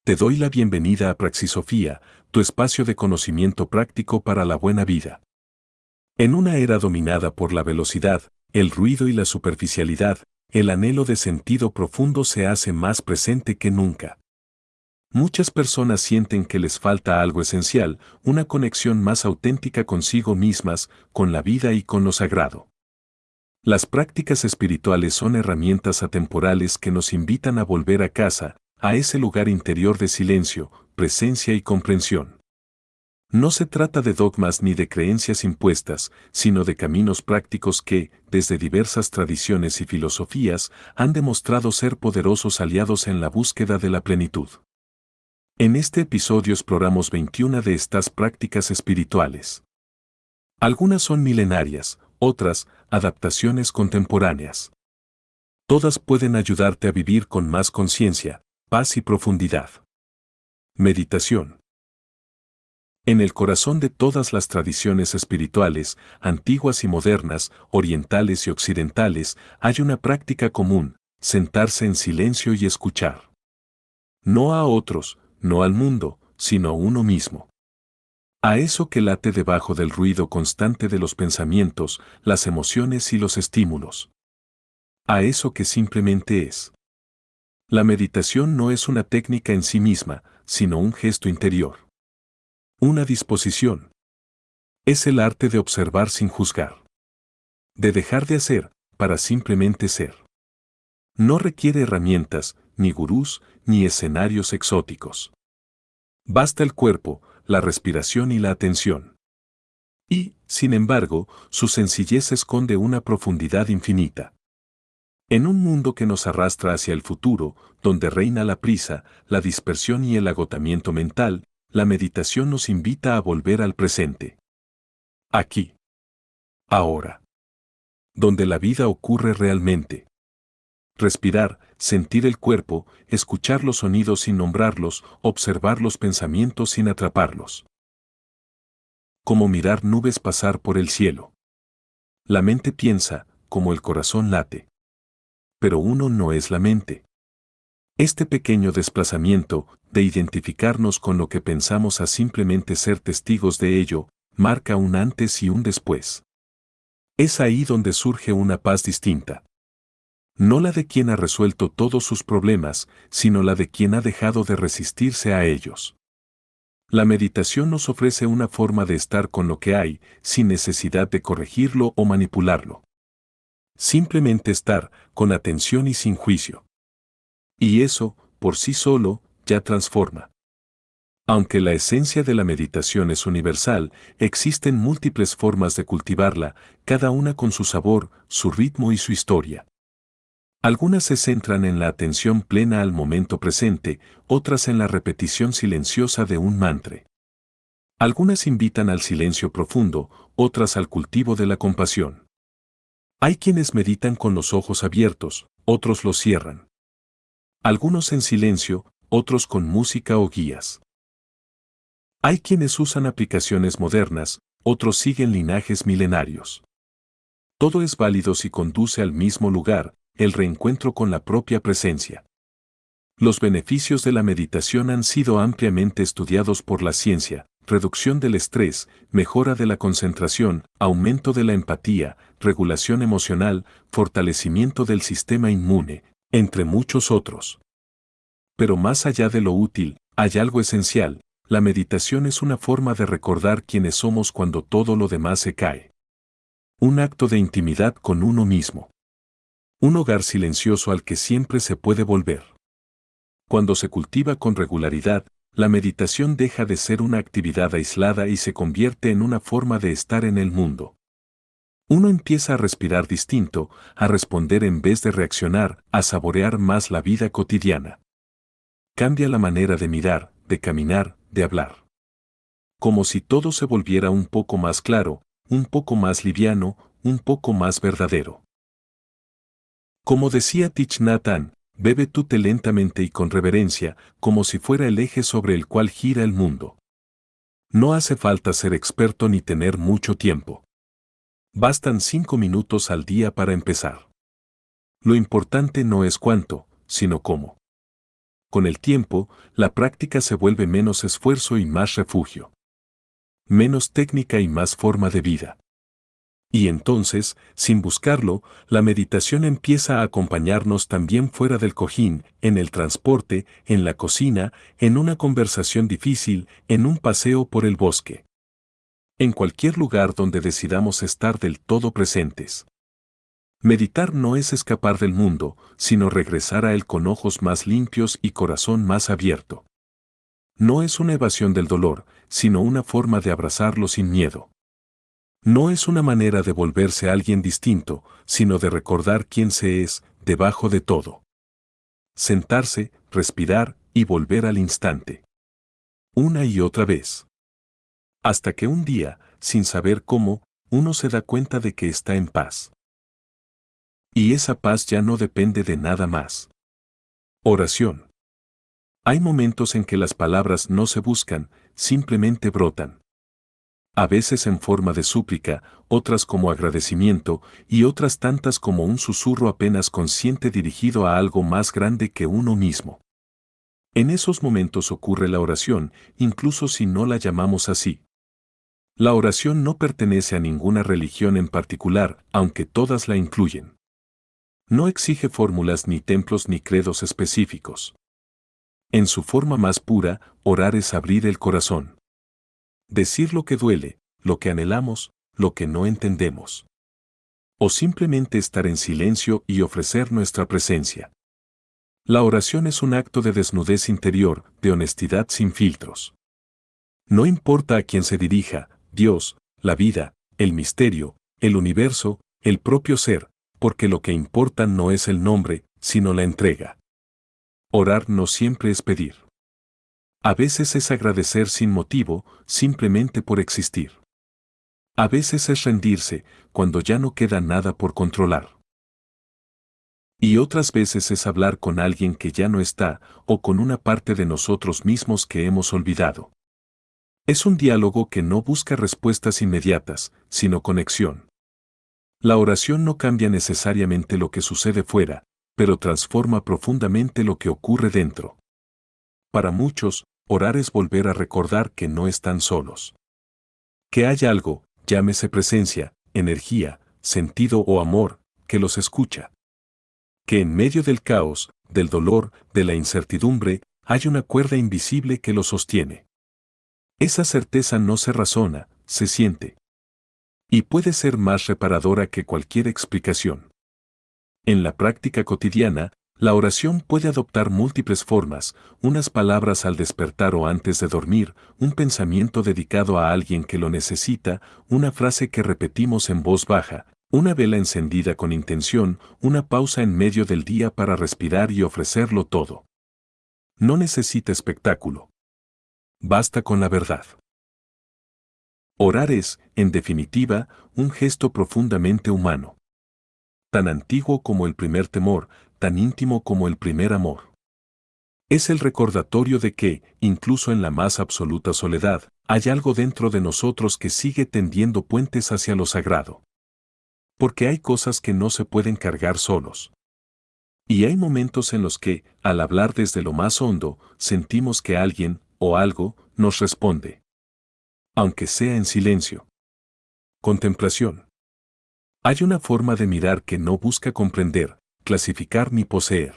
Te doy la bienvenida a Praxisofía, tu espacio de conocimiento práctico para la buena vida. En una era dominada por la velocidad, el ruido y la superficialidad, el anhelo de sentido profundo se hace más presente que nunca. Muchas personas sienten que les falta algo esencial, una conexión más auténtica consigo mismas, con la vida y con lo sagrado. Las prácticas espirituales son herramientas atemporales que nos invitan a volver a casa, a ese lugar interior de silencio, presencia y comprensión. No se trata de dogmas ni de creencias impuestas, sino de caminos prácticos que, desde diversas tradiciones y filosofías, han demostrado ser poderosos aliados en la búsqueda de la plenitud. En este episodio exploramos 21 de estas prácticas espirituales. Algunas son milenarias, otras, adaptaciones contemporáneas. Todas pueden ayudarte a vivir con más conciencia, paz y profundidad. Meditación. En el corazón de todas las tradiciones espirituales, antiguas y modernas, orientales y occidentales, hay una práctica común: sentarse en silencio y escuchar. No a otros, no al mundo, sino a uno mismo. A eso que late debajo del ruido constante de los pensamientos, las emociones y los estímulos. A eso que simplemente es. La meditación no es una técnica en sí misma, sino un gesto interior. Una disposición. Es el arte de observar sin juzgar. De dejar de hacer, para simplemente ser. No requiere herramientas, ni gurús, ni escenarios exóticos. Basta el cuerpo, la respiración y la atención. Y, sin embargo, su sencillez esconde una profundidad infinita. En un mundo que nos arrastra hacia el futuro, donde reina la prisa, la dispersión y el agotamiento mental, la meditación nos invita a volver al presente. Aquí. Ahora. Donde la vida ocurre realmente. Respirar, sentir el cuerpo, escuchar los sonidos sin nombrarlos, observar los pensamientos sin atraparlos. Como mirar nubes pasar por el cielo. La mente piensa, como el corazón late. Pero uno no es la mente. Este pequeño desplazamiento, de identificarnos con lo que pensamos a simplemente ser testigos de ello, marca un antes y un después. Es ahí donde surge una paz distinta. No la de quien ha resuelto todos sus problemas, sino la de quien ha dejado de resistirse a ellos. La meditación nos ofrece una forma de estar con lo que hay, sin necesidad de corregirlo o manipularlo. Simplemente estar, con atención y sin juicio. Y eso, por sí solo, ya transforma. Aunque la esencia de la meditación es universal, existen múltiples formas de cultivarla, cada una con su sabor, su ritmo y su historia. Algunas se centran en la atención plena al momento presente, otras en la repetición silenciosa de un mantra. Algunas invitan al silencio profundo, otras al cultivo de la compasión. Hay quienes meditan con los ojos abiertos, otros los cierran. Algunos en silencio, otros con música o guías. Hay quienes usan aplicaciones modernas, otros siguen linajes milenarios. Todo es válido si conduce al mismo lugar, el reencuentro con la propia presencia. Los beneficios de la meditación han sido ampliamente estudiados por la ciencia: reducción del estrés, mejora de la concentración, aumento de la empatía, regulación emocional, fortalecimiento del sistema inmune, entre muchos otros. Pero más allá de lo útil, hay algo esencial: la meditación es una forma de recordar quiénes somos cuando todo lo demás se cae. Un acto de intimidad con uno mismo. Un hogar silencioso al que siempre se puede volver. Cuando se cultiva con regularidad, la meditación deja de ser una actividad aislada y se convierte en una forma de estar en el mundo. Uno empieza a respirar distinto, a responder en vez de reaccionar, a saborear más la vida cotidiana. Cambia la manera de mirar, de caminar, de hablar. Como si todo se volviera un poco más claro, un poco más liviano, un poco más verdadero. Como decía Thich Nhat Hanh, bebe tú té lentamente y con reverencia, como si fuera el eje sobre el cual gira el mundo. No hace falta ser experto ni tener mucho tiempo. Bastan 5 minutos al día para empezar. Lo importante no es cuánto, sino cómo. con el tiempo, la práctica se vuelve menos esfuerzo y más refugio. Menos técnica y más forma de vida. Y entonces, sin buscarlo, la meditación empieza a acompañarnos también fuera del cojín, en el transporte, en la cocina, en una conversación difícil, en un paseo por el bosque. En cualquier lugar donde decidamos estar del todo presentes. Meditar no es escapar del mundo, sino regresar a él con ojos más limpios y corazón más abierto. No es una evasión del dolor, sino una forma de abrazarlo sin miedo. No es una manera de volverse alguien distinto, sino de recordar quién se es, debajo de todo. Sentarse, respirar y volver al instante. Una y otra vez. Hasta que un día, sin saber cómo, uno se da cuenta de que está en paz. Y esa paz ya no depende de nada más. Oración. Hay momentos en que las palabras no se buscan, simplemente brotan. A veces en forma de súplica, otras como agradecimiento, y otras tantas como un susurro apenas consciente dirigido a algo más grande que uno mismo. En esos momentos ocurre la oración, incluso si no la llamamos así. La oración no pertenece a ninguna religión en particular, aunque todas la incluyen. No exige fórmulas ni templos ni credos específicos. En su forma más pura, orar es abrir el corazón. Decir lo que duele, lo que anhelamos, lo que no entendemos. O simplemente estar en silencio y ofrecer nuestra presencia. La oración es un acto de desnudez interior, de honestidad sin filtros. No importa a quién se dirija, Dios, la vida, el misterio, el universo, el propio ser, porque lo que importa no es el nombre, sino la entrega. Orar no siempre es pedir. A veces es agradecer sin motivo, simplemente por existir. A veces es rendirse, cuando ya no queda nada por controlar. Y otras veces es hablar con alguien que ya no está, o con una parte de nosotros mismos que hemos olvidado. Es un diálogo que no busca respuestas inmediatas, sino conexión. La oración no cambia necesariamente lo que sucede fuera, pero transforma profundamente lo que ocurre dentro. Para muchos, orar es volver a recordar que no están solos. Que hay algo, llámese presencia, energía, sentido o amor, que los escucha. Que en medio del caos, del dolor, de la incertidumbre, hay una cuerda invisible que los sostiene. Esa certeza no se razona, se siente. Y puede ser más reparadora que cualquier explicación. En la práctica cotidiana, la oración puede adoptar múltiples formas, unas palabras al despertar o antes de dormir, un pensamiento dedicado a alguien que lo necesita, una frase que repetimos en voz baja, una vela encendida con intención, una pausa en medio del día para respirar y ofrecerlo todo. No necesita espectáculo. Basta con la verdad. Orar es, en definitiva, un gesto profundamente humano. Tan antiguo como el primer temor, tan íntimo como el primer amor. Es el recordatorio de que, incluso en la más absoluta soledad, hay algo dentro de nosotros que sigue tendiendo puentes hacia lo sagrado. Porque hay cosas que no se pueden cargar solos. Y hay momentos en los que, al hablar desde lo más hondo, sentimos que alguien, o algo, nos responde. Aunque sea en silencio. Contemplación. Hay una forma de mirar que no busca comprender, clasificar ni poseer.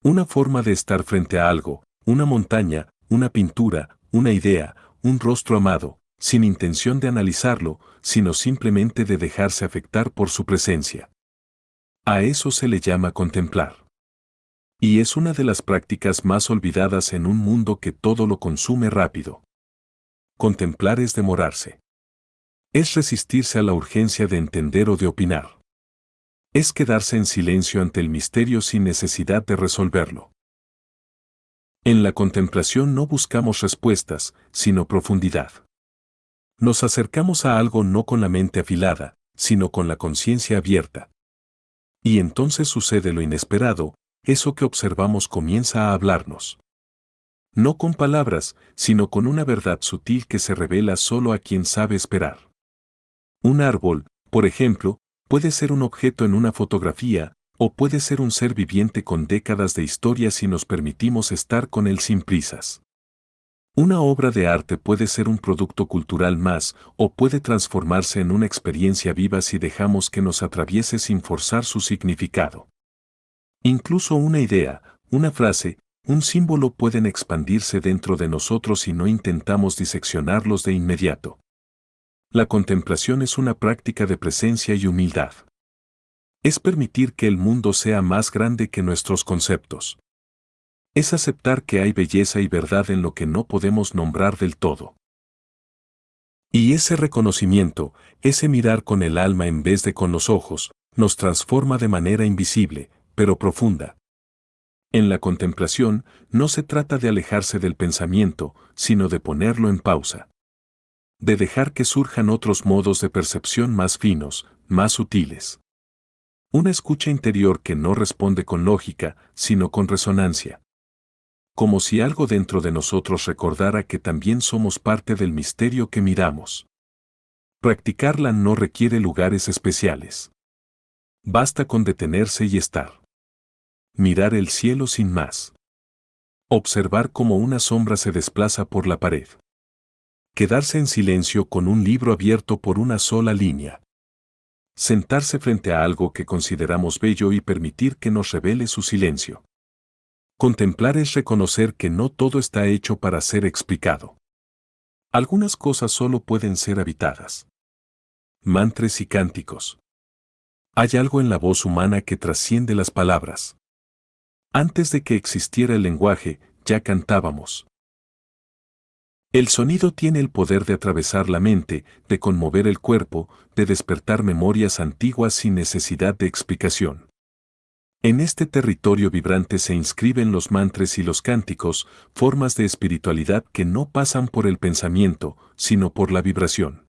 Una forma de estar frente a algo, una montaña, una pintura, una idea, un rostro amado, sin intención de analizarlo, sino simplemente de dejarse afectar por su presencia. A eso se le llama contemplar. Y es una de las prácticas más olvidadas en un mundo que todo lo consume rápido. Contemplar es demorarse. Es resistirse a la urgencia de entender o de opinar. Es quedarse en silencio ante el misterio sin necesidad de resolverlo. En la contemplación no buscamos respuestas, sino profundidad. Nos acercamos a algo no con la mente afilada, sino con la conciencia abierta. Y entonces sucede lo inesperado, eso que observamos comienza a hablarnos. No con palabras, sino con una verdad sutil que se revela solo a quien sabe esperar. Un árbol, por ejemplo, puede ser un objeto en una fotografía, O puede ser un ser viviente con décadas de historia si nos permitimos estar con él sin prisas. Una obra de arte puede ser un producto cultural más, o puede transformarse en una experiencia viva si dejamos que nos atraviese sin forzar su significado. Incluso una idea, una frase, un símbolo pueden expandirse dentro de nosotros si no intentamos diseccionarlos de inmediato. La contemplación es una práctica de presencia y humildad. Es permitir que el mundo sea más grande que nuestros conceptos. Es aceptar que hay belleza y verdad en lo que no podemos nombrar del todo. Y ese reconocimiento, ese mirar con el alma en vez de con los ojos, nos transforma de manera invisible, pero profunda. En la contemplación, no se trata de alejarse del pensamiento, sino de ponerlo en pausa. De dejar que surjan otros modos de percepción más finos, más sutiles. Una escucha interior que no responde con lógica, sino con resonancia. Como si algo dentro de nosotros recordara que también somos parte del misterio que miramos. Practicarla no requiere lugares especiales. Basta con detenerse y estar. Mirar el cielo sin más. Observar cómo una sombra se desplaza por la pared. Quedarse en silencio con un libro abierto por una sola línea. Sentarse frente a algo que consideramos bello y permitir que nos revele su silencio. Contemplar es reconocer que no todo está hecho para ser explicado. Algunas cosas solo pueden ser habitadas. Mantras y cánticos. Hay algo en la voz humana que trasciende las palabras. Antes de que existiera el lenguaje, ya cantábamos. El sonido tiene el poder de atravesar la mente, de conmover el cuerpo, de despertar memorias antiguas sin necesidad de explicación. En este territorio vibrante se inscriben los mantras y los cánticos, formas de espiritualidad que no pasan por el pensamiento, sino por la vibración.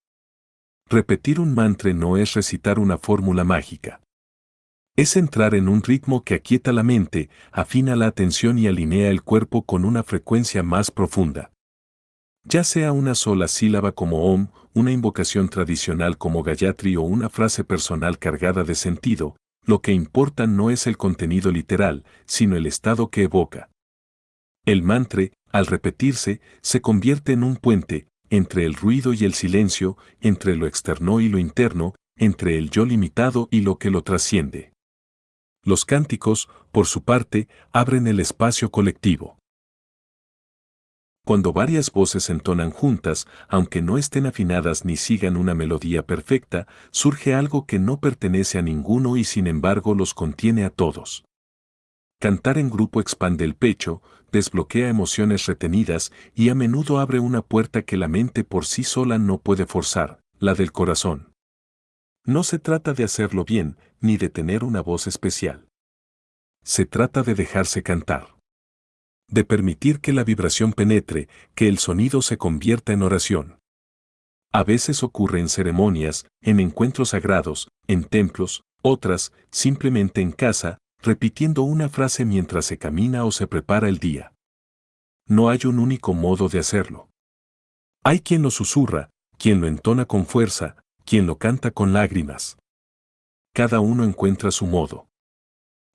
Repetir un mantra no es recitar una fórmula mágica. Es entrar en un ritmo que aquieta la mente, afina la atención y alinea el cuerpo con una frecuencia más profunda. Ya sea una sola sílaba como Om, una invocación tradicional como Gayatri o una frase personal cargada de sentido, lo que importa no es el contenido literal, sino el estado que evoca. El mantra, al repetirse, se convierte en un puente, entre el ruido y el silencio, entre lo externo y lo interno, entre el yo limitado y lo que lo trasciende. Los cánticos, por su parte, abren el espacio colectivo. Cuando varias voces entonan juntas, aunque no estén afinadas ni sigan una melodía perfecta, surge algo que no pertenece a ninguno y sin embargo los contiene a todos. Cantar en grupo expande el pecho, desbloquea emociones retenidas y a menudo abre una puerta que la mente por sí sola no puede forzar, la del corazón. No se trata de hacerlo bien, ni de tener una voz especial. Se trata de dejarse cantar. De permitir que la vibración penetre, que el sonido se convierta en oración. A veces ocurre en ceremonias, en encuentros sagrados, en templos, otras, simplemente en casa, repitiendo una frase mientras se camina o se prepara el día. No hay un único modo de hacerlo. Hay quien lo susurra, quien lo entona con fuerza, quien lo canta con lágrimas. Cada uno encuentra su modo.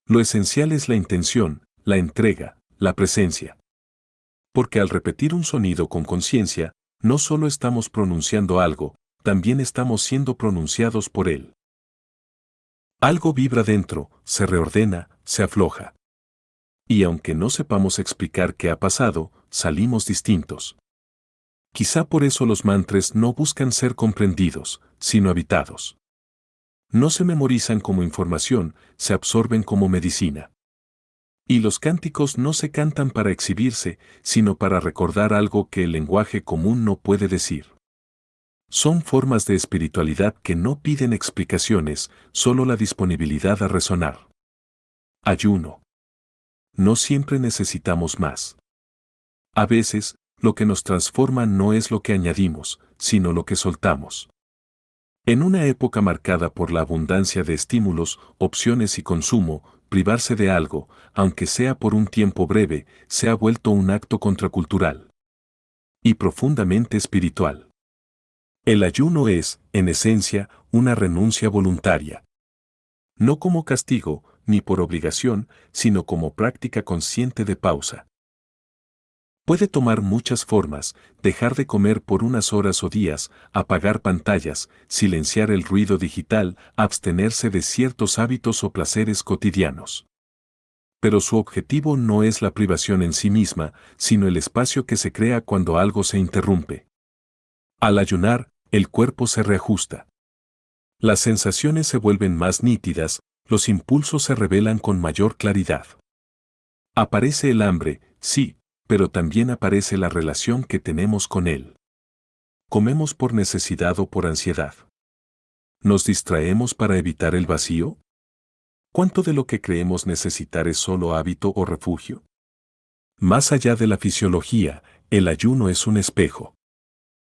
Lo esencial es la intención, la entrega, la presencia. Porque al repetir un sonido con conciencia, no solo estamos pronunciando algo, también estamos siendo pronunciados por él. Algo vibra dentro, se reordena, se afloja. Y aunque no sepamos explicar qué ha pasado, salimos distintos. Quizá por eso los mantras no buscan ser comprendidos, sino habitados. No se memorizan como información, se absorben como medicina. Y los cánticos no se cantan para exhibirse, sino para recordar algo que el lenguaje común no puede decir. Son formas de espiritualidad que no piden explicaciones, solo la disponibilidad a resonar. Ayuno. No siempre necesitamos más. A veces, lo que nos transforma no es lo que añadimos, sino lo que soltamos. En una época marcada por la abundancia de estímulos, opciones y consumo, privarse de algo, aunque sea por un tiempo breve, se ha vuelto un acto contracultural. Y profundamente espiritual. El ayuno es, en esencia, una renuncia voluntaria. No como castigo, ni por obligación, sino como práctica consciente de pausa. Puede tomar muchas formas: dejar de comer por unas horas o días, apagar pantallas, silenciar el ruido digital, abstenerse de ciertos hábitos o placeres cotidianos. Pero su objetivo no es la privación en sí misma, sino el espacio que se crea cuando algo se interrumpe. Al ayunar, el cuerpo se reajusta. Las sensaciones se vuelven más nítidas, los impulsos se revelan con mayor claridad. Aparece el hambre, sí, pero también aparece la relación que tenemos con él. ¿Comemos por necesidad o por ansiedad? ¿Nos distraemos para evitar el vacío? ¿Cuánto de lo que creemos necesitar es solo hábito o refugio? Más allá de la fisiología, el ayuno es un espejo.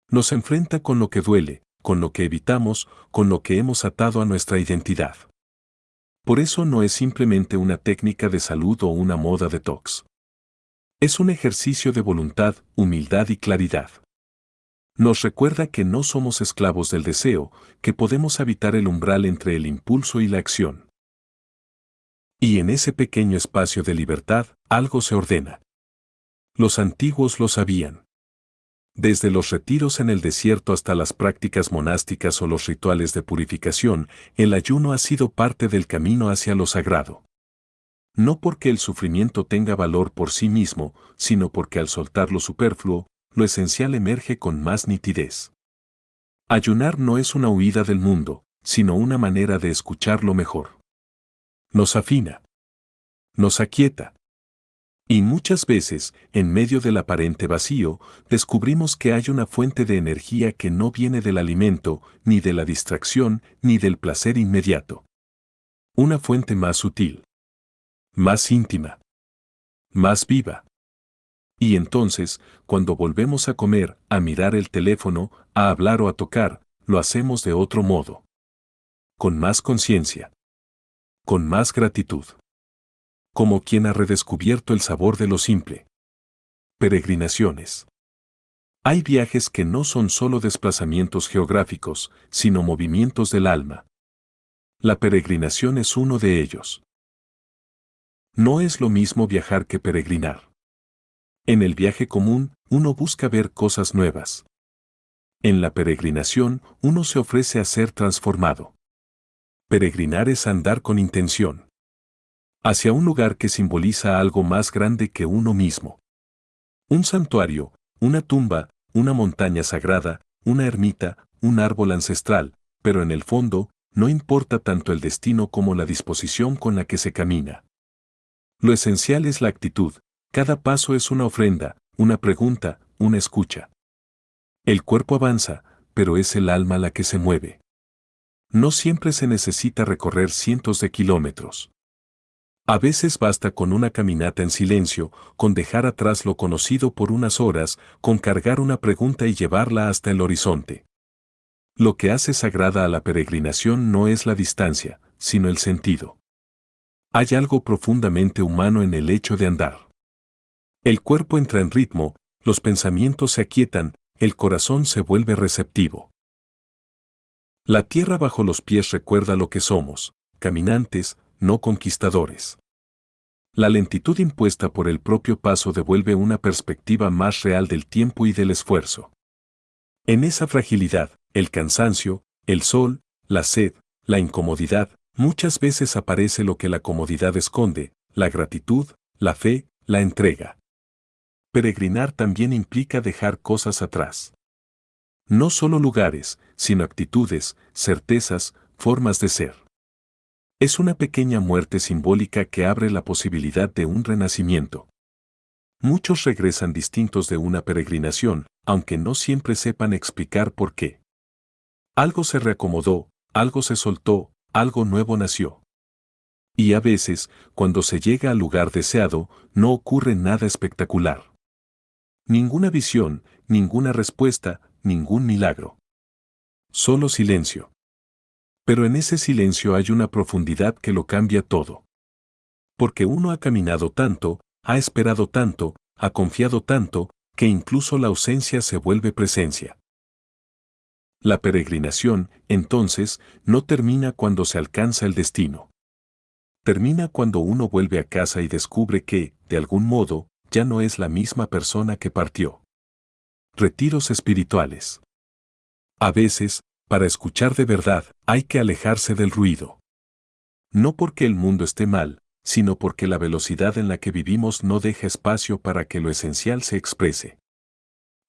Nos enfrenta con lo que duele, con lo que evitamos, con lo que hemos atado a nuestra identidad. Por eso no es simplemente una técnica de salud o una moda detox. Es un ejercicio de voluntad, humildad y claridad. Nos recuerda que no somos esclavos del deseo, que podemos habitar el umbral entre el impulso y la acción. Y en ese pequeño espacio de libertad, algo se ordena. Los antiguos lo sabían. Desde los retiros en el desierto hasta las prácticas monásticas o los rituales de purificación, el ayuno ha sido parte del camino hacia lo sagrado. No porque el sufrimiento tenga valor por sí mismo, sino porque al soltar lo superfluo, lo esencial emerge con más nitidez. Ayunar no es una huida del mundo, sino una manera de escucharlo mejor. Nos afina. Nos aquieta. Y muchas veces, en medio del aparente vacío, descubrimos que hay una fuente de energía que no viene del alimento, ni de la distracción, ni del placer inmediato. Una fuente más sutil, más íntima, más viva. Y entonces, cuando volvemos a comer, a mirar el teléfono, a hablar o a tocar, lo hacemos de otro modo. Con más conciencia. Con más gratitud. Como quien ha redescubierto el sabor de lo simple. Peregrinaciones. Hay viajes que no son solo desplazamientos geográficos, sino movimientos del alma. La peregrinación es uno de ellos. No es lo mismo viajar que peregrinar. En el viaje común, uno busca ver cosas nuevas. En la peregrinación, uno se ofrece a ser transformado. Peregrinar es andar con intención. Hacia un lugar que simboliza algo más grande que uno mismo. Un santuario, una tumba, una montaña sagrada, una ermita, un árbol ancestral, pero en el fondo, no importa tanto el destino como la disposición con la que se camina. Lo esencial es la actitud, cada paso es una ofrenda, una pregunta, una escucha. El cuerpo avanza, pero es el alma la que se mueve. No siempre se necesita recorrer cientos de kilómetros. A veces basta con una caminata en silencio, con dejar atrás lo conocido por unas horas, con cargar una pregunta y llevarla hasta el horizonte. Lo que hace sagrada a la peregrinación no es la distancia, sino el sentido. Hay algo profundamente humano en el hecho de andar. El cuerpo entra en ritmo, los pensamientos se aquietan, el corazón se vuelve receptivo. La tierra bajo los pies recuerda lo que somos, caminantes, no conquistadores. La lentitud impuesta por el propio paso devuelve una perspectiva más real del tiempo y del esfuerzo. En esa fragilidad, el cansancio, el sol, la sed, la incomodidad, muchas veces aparece lo que la comodidad esconde: la gratitud, la fe, la entrega. Peregrinar también implica dejar cosas atrás. No solo lugares, sino actitudes, certezas, formas de ser. Es una pequeña muerte simbólica que abre la posibilidad de un renacimiento. Muchos regresan distintos de una peregrinación, aunque no siempre sepan explicar por qué. Algo se reacomodó, algo se soltó, algo nuevo nació. Y a veces, cuando se llega al lugar deseado, no ocurre nada espectacular. Ninguna visión, ninguna respuesta, ningún milagro. Solo silencio. Pero en ese silencio hay una profundidad que lo cambia todo. Porque uno ha caminado tanto, ha esperado tanto, ha confiado tanto, que incluso la ausencia se vuelve presencia. La peregrinación, entonces, no termina cuando se alcanza el destino. termina cuando uno vuelve a casa y descubre que, de algún modo, ya no es la misma persona que partió. Retiros espirituales. A veces, para escuchar de verdad, hay que alejarse del ruido. No porque el mundo esté mal, sino porque la velocidad en la que vivimos no deja espacio para que lo esencial se exprese.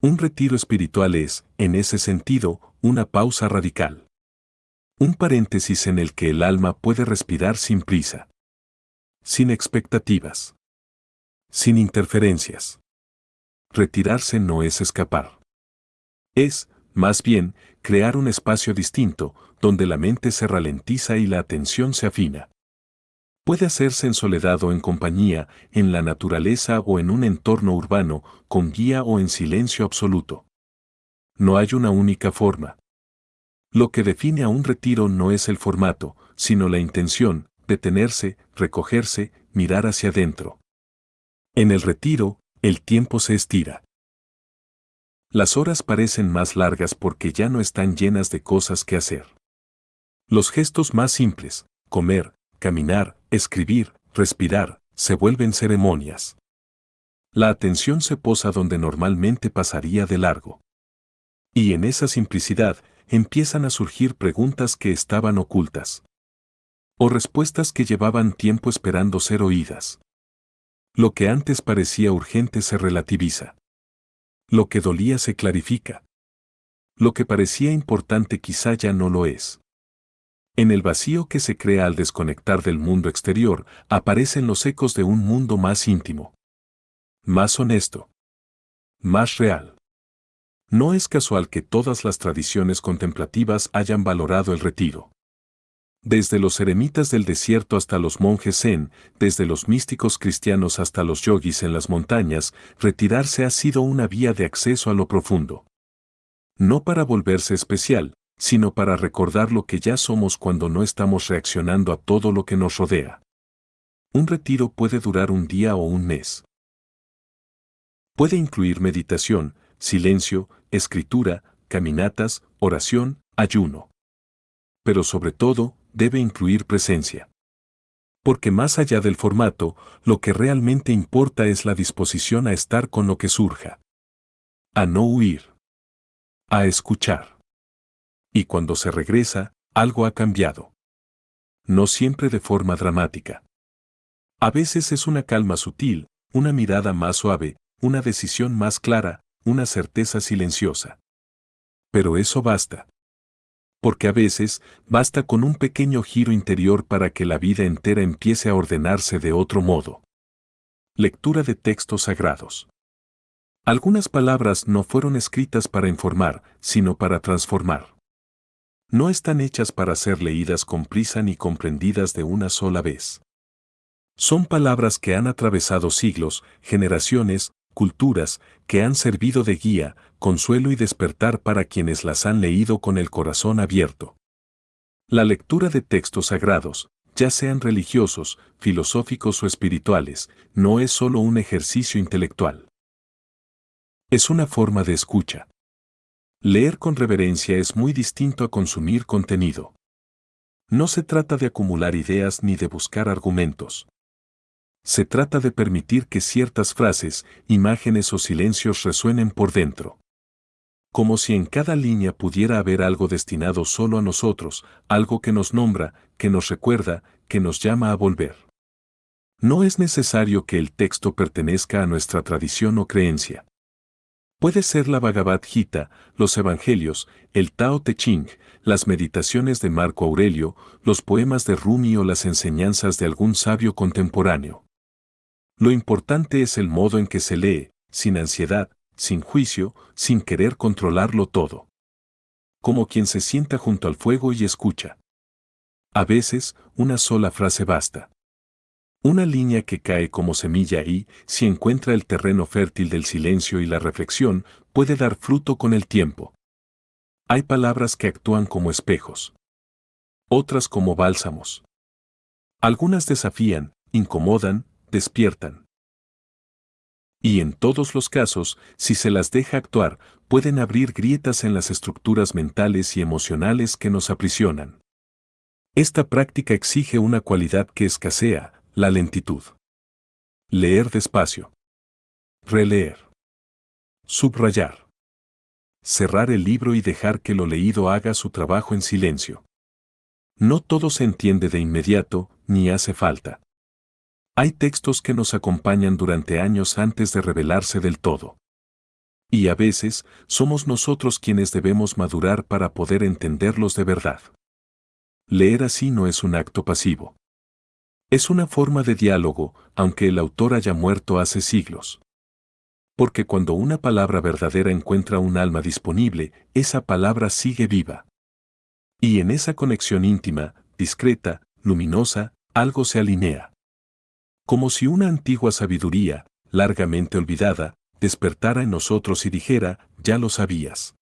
Un retiro espiritual es, en ese sentido, una pausa radical. Un paréntesis en el que el alma puede respirar sin prisa. Sin expectativas. Sin interferencias. Retirarse no es escapar. Es, más bien, crear un espacio distinto, donde la mente se ralentiza y la atención se afina. Puede hacerse en soledad o en compañía, en la naturaleza o en un entorno urbano, con guía o en silencio absoluto. No hay una única forma. Lo que define a un retiro no es el formato, sino la intención, detenerse, recogerse, mirar hacia adentro. En el retiro, el tiempo se estira. Las horas parecen más largas porque ya no están llenas de cosas que hacer. Los gestos más simples, comer, caminar, escribir, respirar, se vuelven ceremonias. La atención se posa donde normalmente pasaría de largo. Y en esa simplicidad empiezan a surgir preguntas que estaban ocultas. O respuestas que llevaban tiempo esperando ser oídas. Lo que antes parecía urgente se relativiza. Lo que dolía se clarifica. Lo que parecía importante quizá ya no lo es. En el vacío que se crea al desconectar del mundo exterior, aparecen los ecos de un mundo más íntimo. Más honesto. Más real. No es casual que todas las tradiciones contemplativas hayan valorado el retiro. Desde los eremitas del desierto hasta los monjes zen, desde los místicos cristianos hasta los yogis en las montañas, retirarse ha sido una vía de acceso a lo profundo. No para volverse especial, sino para recordar lo que ya somos cuando no estamos reaccionando a todo lo que nos rodea. Un retiro puede durar un día o un mes. Puede incluir meditación, silencio, escritura, caminatas, oración, ayuno. Pero sobre todo, debe incluir presencia. Porque más allá del formato, lo que realmente importa es la disposición a estar con lo que surja. A no huir. A escuchar. Y cuando se regresa, algo ha cambiado. No siempre de forma dramática. A veces es una calma sutil, una mirada más suave, una decisión más clara, una certeza silenciosa. Pero eso basta. Porque a veces basta con un pequeño giro interior para que la vida entera empiece a ordenarse de otro modo. Lectura de textos sagrados. Algunas palabras no fueron escritas para informar, sino para transformar. No están hechas para ser leídas con prisa ni comprendidas de una sola vez. Son palabras que han atravesado siglos, generaciones, culturas, que han servido de guía, consuelo y despertar para quienes las han leído con el corazón abierto. La lectura de textos sagrados, ya sean religiosos, filosóficos o espirituales, no es solo un ejercicio intelectual. Es una forma de escucha. Leer con reverencia es muy distinto a consumir contenido. No se trata de acumular ideas ni de buscar argumentos. Se trata de permitir que ciertas frases, imágenes o silencios resuenen por dentro. Como si en cada línea pudiera haber algo destinado solo a nosotros, algo que nos nombra, que nos recuerda, que nos llama a volver. No es necesario que el texto pertenezca a nuestra tradición o creencia. Puede ser la Bhagavad Gita, los Evangelios, el Tao Te Ching, las meditaciones de Marco Aurelio, los poemas de Rumi o las enseñanzas de algún sabio contemporáneo. Lo importante es el modo en que se lee, sin ansiedad, sin juicio, sin querer controlarlo todo. Como quien se sienta junto al fuego y escucha. A veces, una sola frase basta. Una línea que cae como semilla y, si encuentra el terreno fértil del silencio y la reflexión, puede dar fruto con el tiempo. Hay palabras que actúan como espejos. Otras como bálsamos. Algunas desafían, incomodan, despiertan. Y en todos los casos, si se las deja actuar, pueden abrir grietas en las estructuras mentales y emocionales que nos aprisionan. Esta práctica exige una cualidad que escasea, la lentitud. Leer despacio. Releer. Subrayar. Cerrar el libro y dejar que lo leído haga su trabajo en silencio. No todo se entiende de inmediato, ni hace falta. Hay textos que nos acompañan durante años antes de revelarse del todo. Y a veces, somos nosotros quienes debemos madurar para poder entenderlos de verdad. Leer así no es un acto pasivo. Es una forma de diálogo, aunque el autor haya muerto hace siglos. Porque cuando una palabra verdadera encuentra un alma disponible, esa palabra sigue viva. Y en esa conexión íntima, discreta, luminosa, algo se alinea. Como si una antigua sabiduría, largamente olvidada, despertara en nosotros y dijera, ya lo sabías.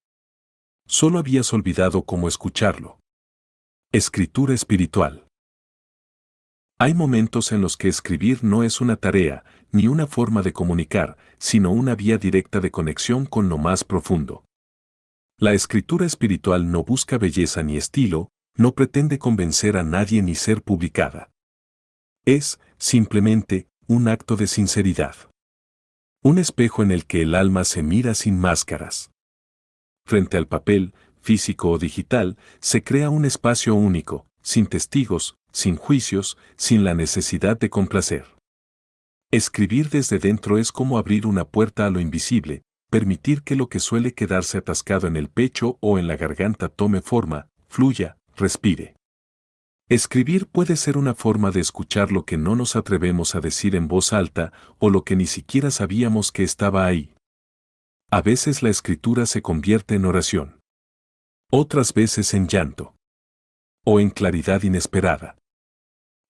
Solo habías olvidado cómo escucharlo. Escritura espiritual. Hay momentos en los que escribir no es una tarea, ni una forma de comunicar, sino una vía directa de conexión con lo más profundo. La escritura espiritual no busca belleza ni estilo, no pretende convencer a nadie ni ser publicada. Es, simplemente, un acto de sinceridad. Un espejo en el que el alma se mira sin máscaras. Frente al papel, físico o digital, se crea un espacio único, sin testigos, sin juicios, sin la necesidad de complacer. Escribir desde dentro es como abrir una puerta a lo invisible, permitir que lo que suele quedarse atascado en el pecho o en la garganta tome forma, fluya, respire. Escribir puede ser una forma de escuchar lo que no nos atrevemos a decir en voz alta o lo que ni siquiera sabíamos que estaba ahí. A veces la escritura se convierte en oración. Otras veces en llanto. O en claridad inesperada.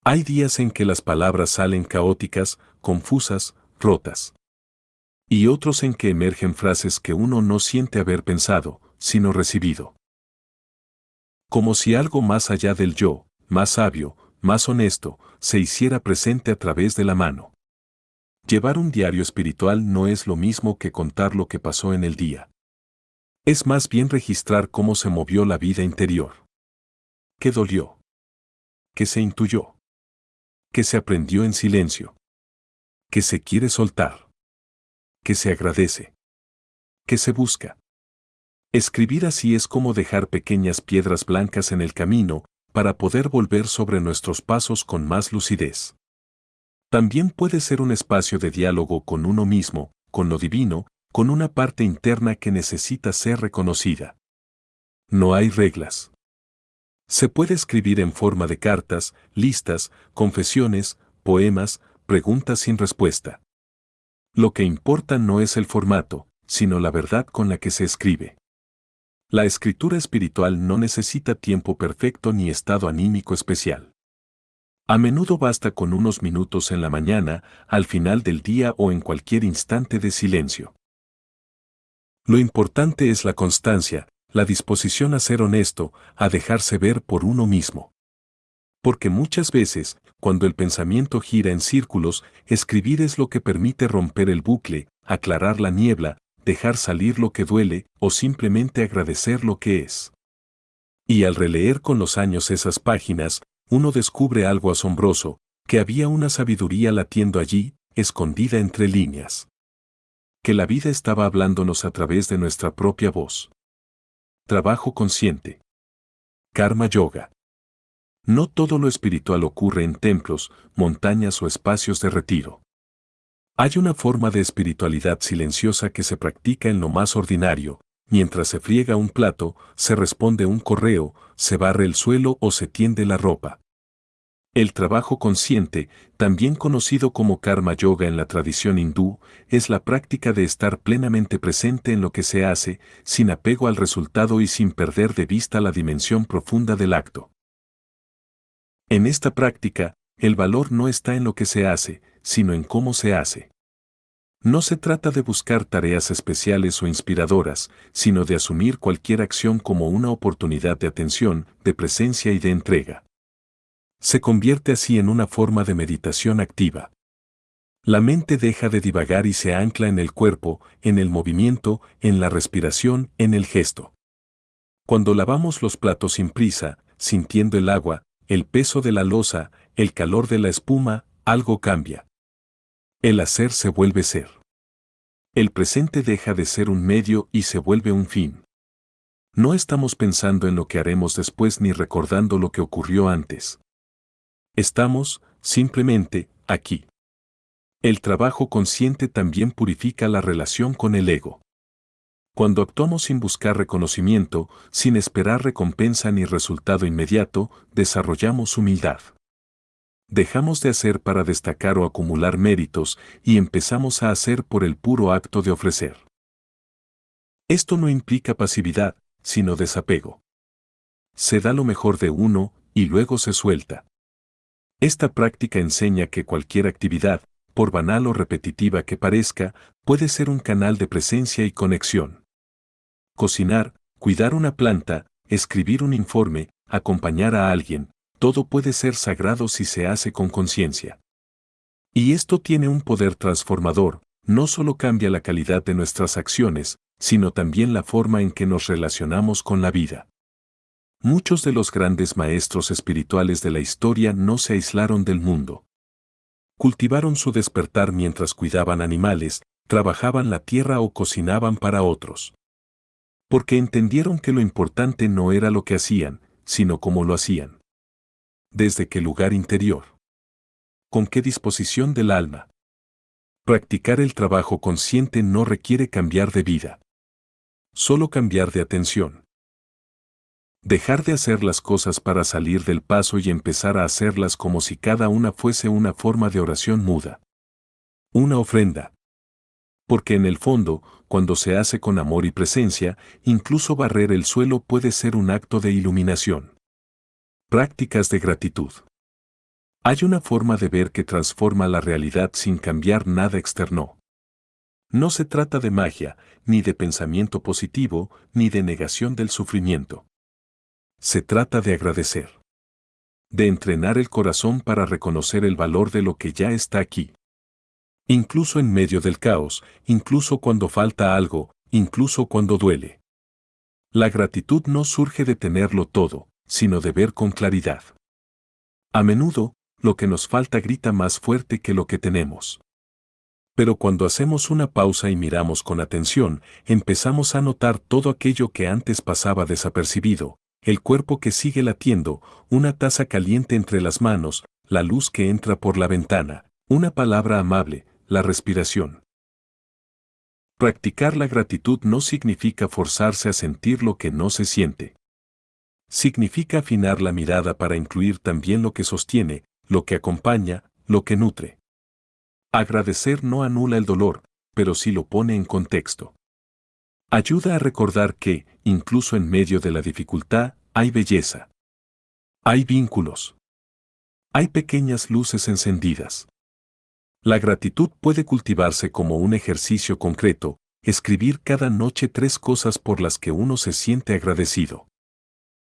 Hay días en que las palabras salen caóticas, confusas, rotas. Y otros en que emergen frases que uno no siente haber pensado, sino recibido. Como si algo más allá del yo, más sabio, más honesto, se hiciera presente a través de la mano. Llevar un diario espiritual no es lo mismo que contar lo que pasó en el día. Es más bien registrar cómo se movió la vida interior. ¿Qué dolió? ¿Qué se intuyó? ¿Qué se aprendió en silencio? ¿Qué se quiere soltar? ¿Qué se agradece? ¿Qué se busca? Escribir así es como dejar pequeñas piedras blancas en el camino, para poder volver sobre nuestros pasos con más lucidez. También puede ser un espacio de diálogo con uno mismo, con lo divino, con una parte interna que necesita ser reconocida. No hay reglas. Se puede escribir en forma de cartas, listas, confesiones, poemas, preguntas sin respuesta. Lo que importa no es el formato, sino la verdad con la que se escribe. La escritura espiritual no necesita tiempo perfecto ni estado anímico especial. A menudo basta con unos minutos en la mañana, al final del día o en cualquier instante de silencio. Lo importante es la constancia, la disposición a ser honesto, a dejarse ver por uno mismo. Porque muchas veces, cuando el pensamiento gira en círculos, escribir es lo que permite romper el bucle, aclarar la niebla, dejar salir lo que duele o simplemente agradecer lo que es. Y al releer con los años esas páginas, uno descubre algo asombroso, que había una sabiduría latiendo allí, escondida entre líneas. Que la vida estaba hablándonos a través de nuestra propia voz. Trabajo consciente. Karma Yoga. No todo lo espiritual ocurre en templos, montañas o espacios de retiro. Hay una forma de espiritualidad silenciosa que se practica en lo más ordinario, mientras se friega un plato, se responde un correo, se barre el suelo o se tiende la ropa. El trabajo consciente, también conocido como karma yoga en la tradición hindú, es la práctica de estar plenamente presente en lo que se hace, sin apego al resultado y sin perder de vista la dimensión profunda del acto. En esta práctica, el valor no está en lo que se hace, sino en cómo se hace. No se trata de buscar tareas especiales o inspiradoras, sino de asumir cualquier acción como una oportunidad de atención, de presencia y de entrega. Se convierte así en una forma de meditación activa. La mente deja de divagar y se ancla en el cuerpo, en el movimiento, en la respiración, en el gesto. Cuando lavamos los platos sin prisa, sintiendo el agua, el peso de la losa, el calor de la espuma, algo cambia. El hacer se vuelve ser. El presente deja de ser un medio y se vuelve un fin. No estamos pensando en lo que haremos después ni recordando lo que ocurrió antes. Estamos, simplemente, aquí. El trabajo consciente también purifica la relación con el ego. Cuando actuamos sin buscar reconocimiento, sin esperar recompensa ni resultado inmediato, desarrollamos humildad. Dejamos de hacer para destacar o acumular méritos y empezamos a hacer por el puro acto de ofrecer. Esto no implica pasividad, sino desapego. Se da lo mejor de uno y luego se suelta. Esta práctica enseña que cualquier actividad, por banal o repetitiva que parezca, puede ser un canal de presencia y conexión. Cocinar, cuidar una planta, escribir un informe, acompañar a alguien, todo puede ser sagrado si se hace con conciencia. Y esto tiene un poder transformador, no solo cambia la calidad de nuestras acciones, sino también la forma en que nos relacionamos con la vida. Muchos de los grandes maestros espirituales de la historia no se aislaron del mundo. Cultivaron su despertar mientras cuidaban animales, trabajaban la tierra o cocinaban para otros. Porque entendieron que lo importante no era lo que hacían, sino cómo lo hacían. ¿Desde qué lugar interior? ¿Con qué disposición del alma? Practicar el trabajo consciente no requiere cambiar de vida. Solo cambiar de atención. Dejar de hacer las cosas para salir del paso y empezar a hacerlas como si cada una fuese una forma de oración muda. Una ofrenda. Porque en el fondo, cuando se hace con amor y presencia, incluso barrer el suelo puede ser un acto de iluminación. Prácticas de gratitud. Hay una forma de ver que transforma la realidad sin cambiar nada externo. No se trata de magia, ni de pensamiento positivo, ni de negación del sufrimiento. Se trata de agradecer. De entrenar el corazón para reconocer el valor de lo que ya está aquí. Incluso en medio del caos, incluso cuando falta algo, incluso cuando duele. La gratitud no surge de tenerlo todo, sino de ver con claridad. A menudo, lo que nos falta grita más fuerte que lo que tenemos. Pero cuando hacemos una pausa y miramos con atención, empezamos a notar todo aquello que antes pasaba desapercibido, el cuerpo que sigue latiendo, una taza caliente entre las manos, la luz que entra por la ventana, una palabra amable, la respiración. Practicar la gratitud no significa forzarse a sentir lo que no se siente. Significa afinar la mirada para incluir también lo que sostiene, lo que acompaña, lo que nutre. Agradecer no anula el dolor, pero sí lo pone en contexto. Ayuda a recordar que, incluso en medio de la dificultad, hay belleza. Hay vínculos. Hay pequeñas luces encendidas. La gratitud puede cultivarse como un ejercicio concreto, escribir cada noche 3 cosas por las que uno se siente agradecido.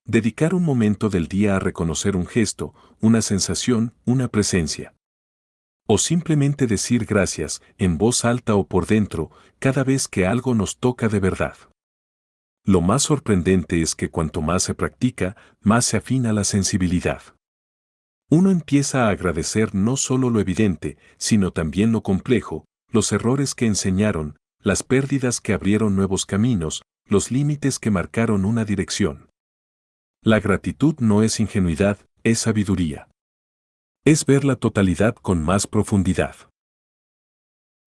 Dedicar un momento del día a reconocer un gesto, una sensación, una presencia. O simplemente decir gracias, en voz alta o por dentro, cada vez que algo nos toca de verdad. Lo más sorprendente es que cuanto más se practica, más se afina la sensibilidad. Uno empieza a agradecer no solo lo evidente, sino también lo complejo, los errores que enseñaron, las pérdidas que abrieron nuevos caminos, los límites que marcaron una dirección. La gratitud no es ingenuidad, es sabiduría. Es ver la totalidad con más profundidad.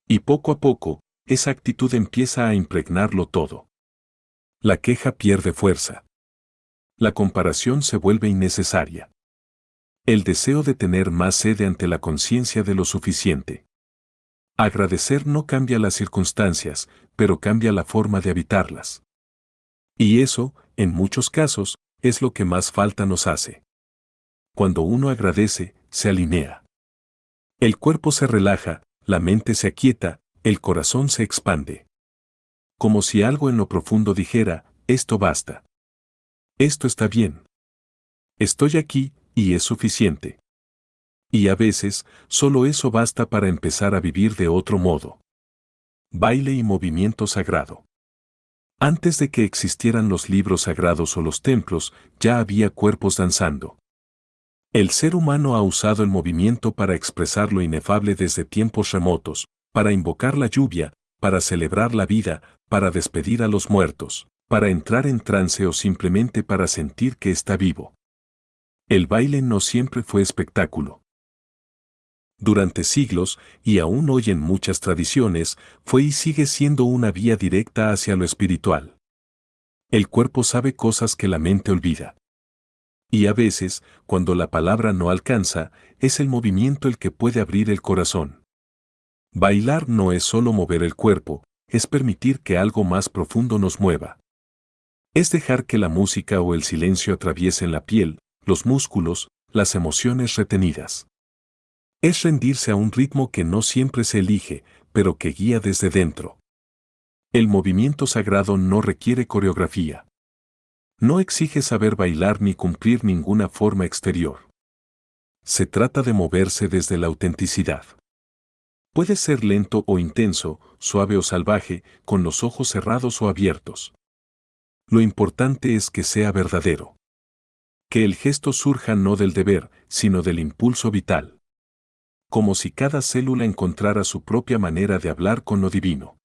Y poco a poco, esa actitud empieza a impregnarlo todo. La queja pierde fuerza. La comparación se vuelve innecesaria. El deseo de tener más cede ante la conciencia de lo suficiente. Agradecer no cambia las circunstancias, pero cambia la forma de habitarlas. Y eso, en muchos casos, es lo que más falta nos hace. Cuando uno agradece, se alinea. El cuerpo se relaja, la mente se aquieta, el corazón se expande. Como si algo en lo profundo dijera, esto basta. Esto está bien. Estoy aquí, y es suficiente. Y a veces, solo eso basta para empezar a vivir de otro modo. Baile y movimiento sagrado. Antes de que existieran los libros sagrados o los templos, ya había cuerpos danzando. El ser humano ha usado el movimiento para expresar lo inefable desde tiempos remotos, para invocar la lluvia, para celebrar la vida, para despedir a los muertos, para entrar en trance o simplemente para sentir que está vivo. El baile no siempre fue espectáculo. Durante siglos, y aún hoy en muchas tradiciones, fue y sigue siendo una vía directa hacia lo espiritual. El cuerpo sabe cosas que la mente olvida. Y a veces, cuando la palabra no alcanza, es el movimiento el que puede abrir el corazón. Bailar no es solo mover el cuerpo, es permitir que algo más profundo nos mueva. Es dejar que la música o el silencio atraviesen la piel, los músculos, las emociones retenidas. Es rendirse a un ritmo que no siempre se elige, pero que guía desde dentro. El movimiento sagrado no requiere coreografía. No exige saber bailar ni cumplir ninguna forma exterior. Se trata de moverse desde la autenticidad. Puede ser lento o intenso, suave o salvaje, con los ojos cerrados o abiertos. Lo importante es que sea verdadero. Que el gesto surja no del deber, sino del impulso vital. Como si cada célula encontrara su propia manera de hablar con lo divino.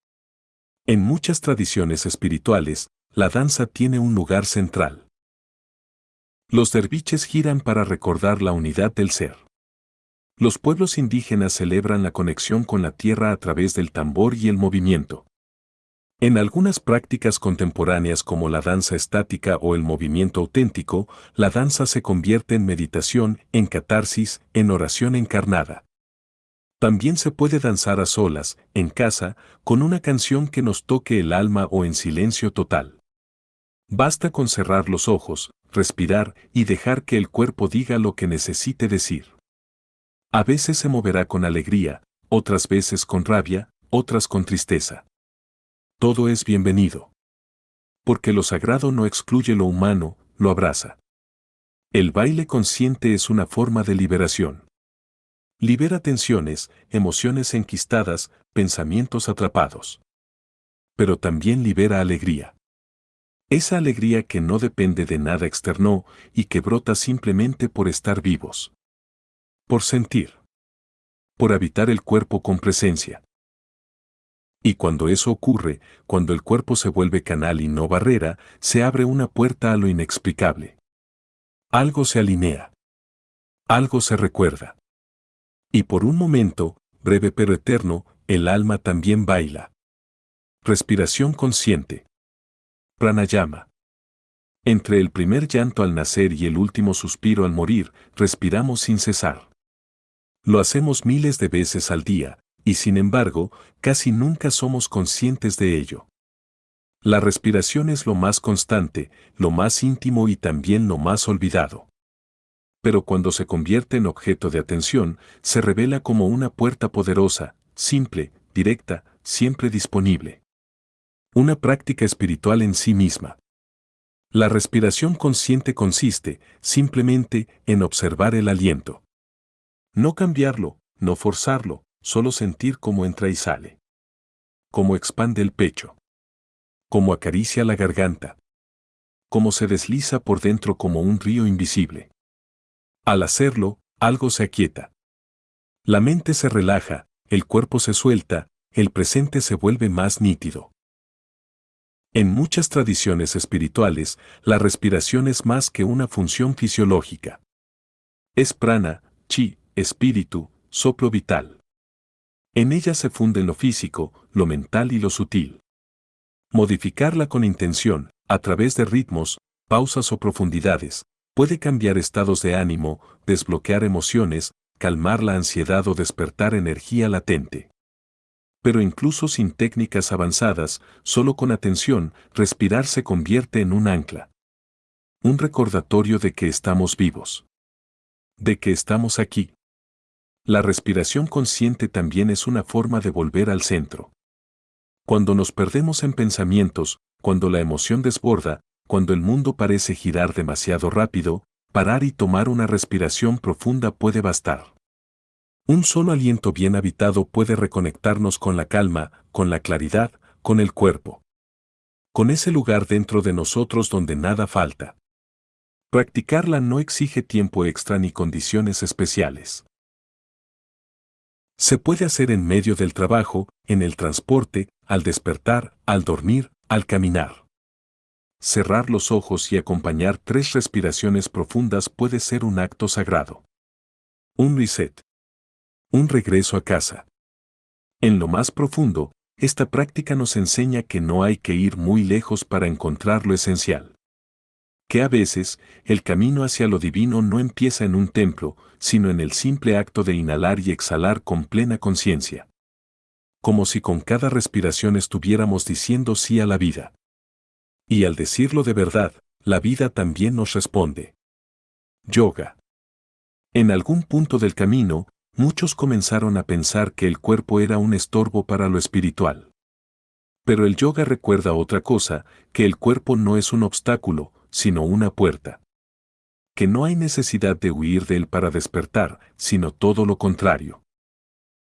En muchas tradiciones espirituales, la danza tiene un lugar central. Los derviches giran para recordar la unidad del ser. Los pueblos indígenas celebran la conexión con la tierra a través del tambor y el movimiento. En algunas prácticas contemporáneas como la danza estática o el movimiento auténtico, la danza se convierte en meditación, en catarsis, en oración encarnada. También se puede danzar a solas, en casa, con una canción que nos toque el alma o en silencio total. Basta con cerrar los ojos, respirar y dejar que el cuerpo diga lo que necesite decir. A veces se moverá con alegría, otras veces con rabia, otras con tristeza. Todo es bienvenido. Porque lo sagrado no excluye lo humano, lo abraza. El baile consciente es una forma de liberación. Libera tensiones, emociones enquistadas, pensamientos atrapados. Pero también libera alegría. Esa alegría que no depende de nada externo y que brota simplemente por estar vivos. Por sentir. Por habitar el cuerpo con presencia. Y cuando eso ocurre, cuando el cuerpo se vuelve canal y no barrera, se abre una puerta a lo inexplicable. Algo se alinea. Algo se recuerda. Y por un momento, breve pero eterno, el alma también baila. Respiración consciente. Pranayama. Entre el primer llanto al nacer y el último suspiro al morir, respiramos sin cesar. Lo hacemos miles de veces al día, y sin embargo, casi nunca somos conscientes de ello. La respiración es lo más constante, lo más íntimo y también lo más olvidado. Pero cuando se convierte en objeto de atención, se revela como una puerta poderosa, simple, directa, siempre disponible. Una práctica espiritual en sí misma. La respiración consciente consiste, simplemente, en observar el aliento. No cambiarlo, no forzarlo, solo sentir cómo entra y sale. Cómo expande el pecho. Cómo acaricia la garganta. Cómo se desliza por dentro como un río invisible. Al hacerlo, algo se aquieta. La mente se relaja, el cuerpo se suelta, el presente se vuelve más nítido. En muchas tradiciones espirituales, la respiración es más que una función fisiológica. Es prana, chi, espíritu, soplo vital. En ella se funden lo físico, lo mental y lo sutil. Modificarla con intención, a través de ritmos, pausas o profundidades, puede cambiar estados de ánimo, desbloquear emociones, calmar la ansiedad o despertar energía latente. Pero incluso sin técnicas avanzadas, solo con atención, respirar se convierte en un ancla. Un recordatorio de que estamos vivos. De que estamos aquí. La respiración consciente también es una forma de volver al centro. Cuando nos perdemos en pensamientos, cuando la emoción desborda, cuando el mundo parece girar demasiado rápido, parar y tomar una respiración profunda puede bastar. Un solo aliento bien habitado puede reconectarnos con la calma, con la claridad, con el cuerpo. Con ese lugar dentro de nosotros donde nada falta. Practicarla no exige tiempo extra ni condiciones especiales. Se puede hacer en medio del trabajo, en el transporte, al despertar, al dormir, al caminar. Cerrar los ojos y acompañar 3 respiraciones profundas puede ser un acto sagrado. Un reset. Un regreso a casa. En lo más profundo, esta práctica nos enseña que no hay que ir muy lejos para encontrar lo esencial. Que a veces, el camino hacia lo divino no empieza en un templo, sino en el simple acto de inhalar y exhalar con plena conciencia. Como si con cada respiración estuviéramos diciendo sí a la vida. Y al decirlo de verdad, la vida también nos responde. Yoga. En algún punto del camino, muchos comenzaron a pensar que el cuerpo era un estorbo para lo espiritual. Pero el yoga recuerda otra cosa, que el cuerpo no es un obstáculo, sino una puerta. Que no hay necesidad de huir de él para despertar, sino todo lo contrario.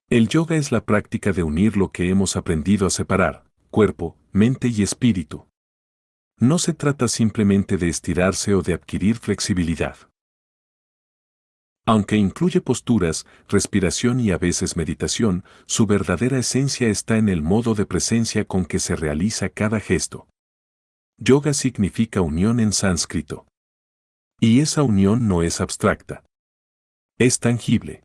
El yoga es la práctica de unir lo que hemos aprendido a separar, cuerpo, mente y espíritu. No se trata simplemente de estirarse o de adquirir flexibilidad. Aunque incluye posturas, respiración y a veces meditación, su verdadera esencia está en el modo de presencia con que se realiza cada gesto. Yoga significa unión en sánscrito. Y esa unión no es abstracta. Es tangible.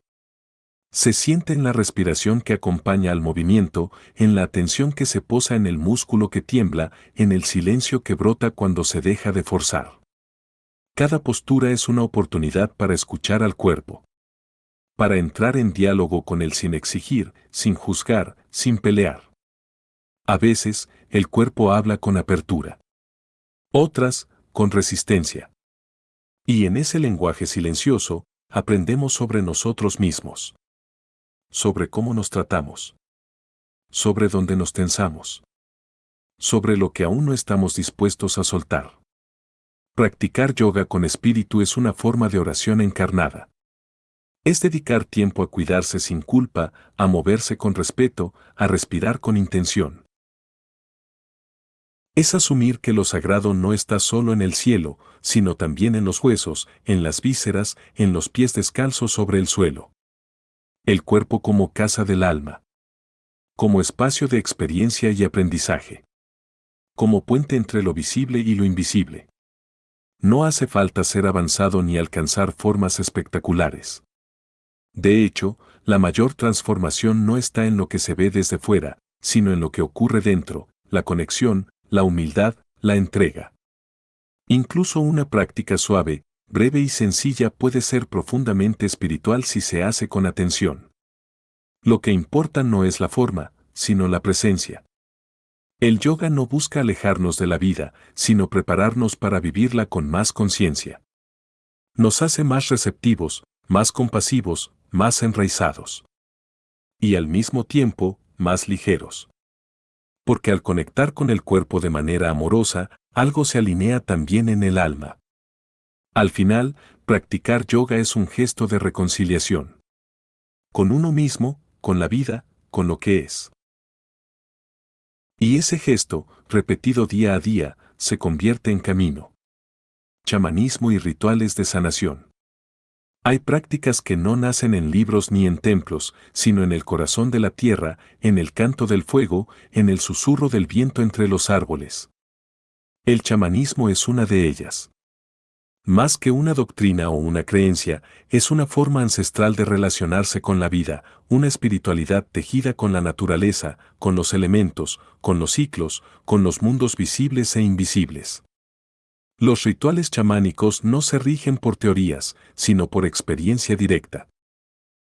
Se siente en la respiración que acompaña al movimiento, en la atención que se posa en el músculo que tiembla, en el silencio que brota cuando se deja de forzar. Cada postura es una oportunidad para escuchar al cuerpo. Para entrar en diálogo con él sin exigir, sin juzgar, sin pelear. A veces, el cuerpo habla con apertura. Otras, con resistencia. Y en ese lenguaje silencioso, aprendemos sobre nosotros mismos. Sobre cómo nos tratamos. Sobre dónde nos tensamos. Sobre lo que aún no estamos dispuestos a soltar. Practicar yoga con espíritu es una forma de oración encarnada. Es dedicar tiempo a cuidarse sin culpa, a moverse con respeto, a respirar con intención. Es asumir que lo sagrado no está solo en el cielo, sino también en los huesos, en las vísceras, en los pies descalzos sobre el suelo. El cuerpo como casa del alma. Como espacio de experiencia y aprendizaje. Como puente entre lo visible y lo invisible. No hace falta ser avanzado ni alcanzar formas espectaculares. De hecho, la mayor transformación no está en lo que se ve desde fuera, sino en lo que ocurre dentro, la conexión, la humildad, la entrega. Incluso una práctica suave, breve y sencilla puede ser profundamente espiritual si se hace con atención. Lo que importa no es la forma, sino la presencia. El yoga no busca alejarnos de la vida, sino prepararnos para vivirla con más conciencia. Nos hace más receptivos, más compasivos, más enraizados. Y al mismo tiempo, más ligeros. Porque al conectar con el cuerpo de manera amorosa, algo se alinea también en el alma. Al final, practicar yoga es un gesto de reconciliación. Con uno mismo, con la vida, con lo que es. Y ese gesto, repetido día a día, se convierte en camino. Chamanismo y rituales de sanación. Hay prácticas que no nacen en libros ni en templos, sino en el corazón de la tierra, en el canto del fuego, en el susurro del viento entre los árboles. El chamanismo es una de ellas. Más que una doctrina o una creencia, es una forma ancestral de relacionarse con la vida, una espiritualidad tejida con la naturaleza, con los elementos, con los ciclos, con los mundos visibles e invisibles. Los rituales chamánicos no se rigen por teorías, sino por experiencia directa.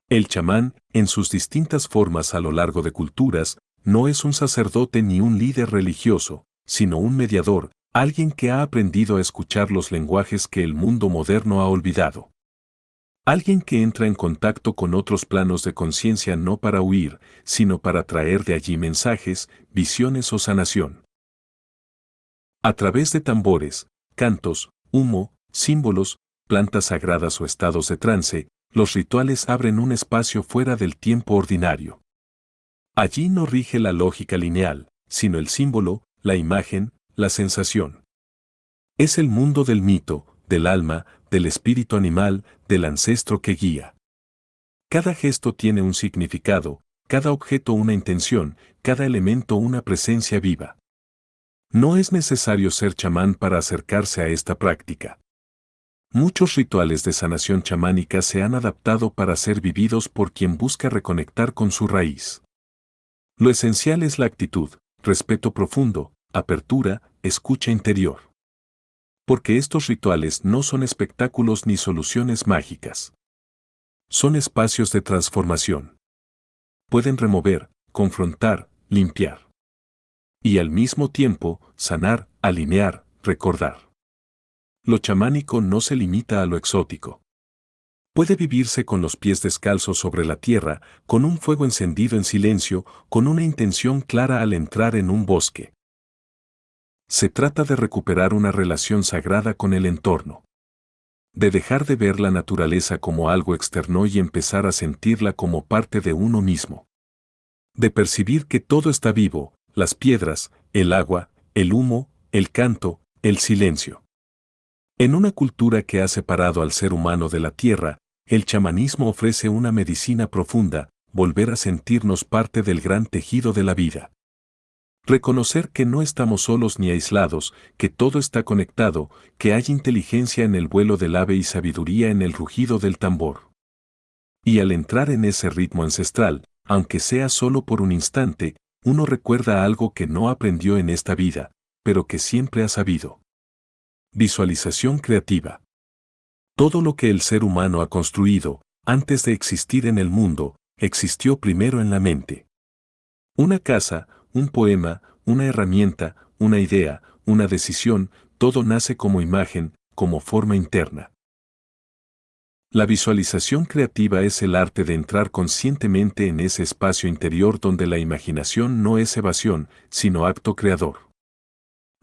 El chamán, en sus distintas formas a lo largo de culturas, no es un sacerdote ni un líder religioso, sino un mediador, alguien que ha aprendido a escuchar los lenguajes que el mundo moderno ha olvidado. Alguien que entra en contacto con otros planos de conciencia no para huir, sino para traer de allí mensajes, visiones o sanación. A través de tambores, cantos, humo, símbolos, plantas sagradas o estados de trance, los rituales abren un espacio fuera del tiempo ordinario. Allí no rige la lógica lineal, sino el símbolo, la imagen, la sensación. Es el mundo del mito, del alma, del espíritu animal, del ancestro que guía. Cada gesto tiene un significado, cada objeto una intención, cada elemento una presencia viva. No es necesario ser chamán para acercarse a esta práctica. Muchos rituales de sanación chamánica se han adaptado para ser vividos por quien busca reconectar con su raíz. Lo esencial es la actitud, respeto profundo, apertura, escucha interior. Porque estos rituales no son espectáculos ni soluciones mágicas. Son espacios de transformación. Pueden remover, confrontar, limpiar. Y al mismo tiempo, sanar, alinear, recordar. Lo chamánico no se limita a lo exótico. Puede vivirse con los pies descalzos sobre la tierra, con un fuego encendido en silencio, con una intención clara al entrar en un bosque. Se trata de recuperar una relación sagrada con el entorno. De dejar de ver la naturaleza como algo externo y empezar a sentirla como parte de uno mismo. De percibir que todo está vivo, las piedras, el agua, el humo, el canto, el silencio. En una cultura que ha separado al ser humano de la tierra, el chamanismo ofrece una medicina profunda, volver a sentirnos parte del gran tejido de la vida. Reconocer que no estamos solos ni aislados, que todo está conectado, que hay inteligencia en el vuelo del ave y sabiduría en el rugido del tambor. Y al entrar en ese ritmo ancestral, aunque sea solo por un instante, uno recuerda algo que no aprendió en esta vida, pero que siempre ha sabido. Visualización creativa. Todo lo que el ser humano ha construido, antes de existir en el mundo, existió primero en la mente. Una casa, un poema, una herramienta, una idea, una decisión, todo nace como imagen, como forma interna. La visualización creativa es el arte de entrar conscientemente en ese espacio interior donde la imaginación no es evasión, sino acto creador.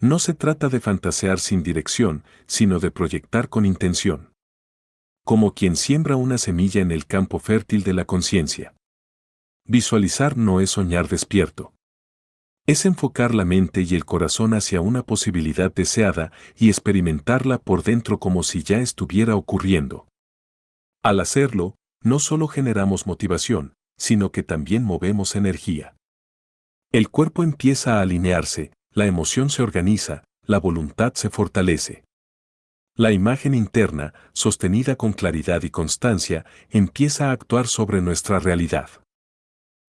No se trata de fantasear sin dirección, sino de proyectar con intención. Como quien siembra una semilla en el campo fértil de la conciencia. Visualizar no es soñar despierto. Es enfocar la mente y el corazón hacia una posibilidad deseada y experimentarla por dentro como si ya estuviera ocurriendo. Al hacerlo, no solo generamos motivación, sino que también movemos energía. El cuerpo empieza a alinearse, la emoción se organiza, la voluntad se fortalece. La imagen interna, sostenida con claridad y constancia, empieza a actuar sobre nuestra realidad.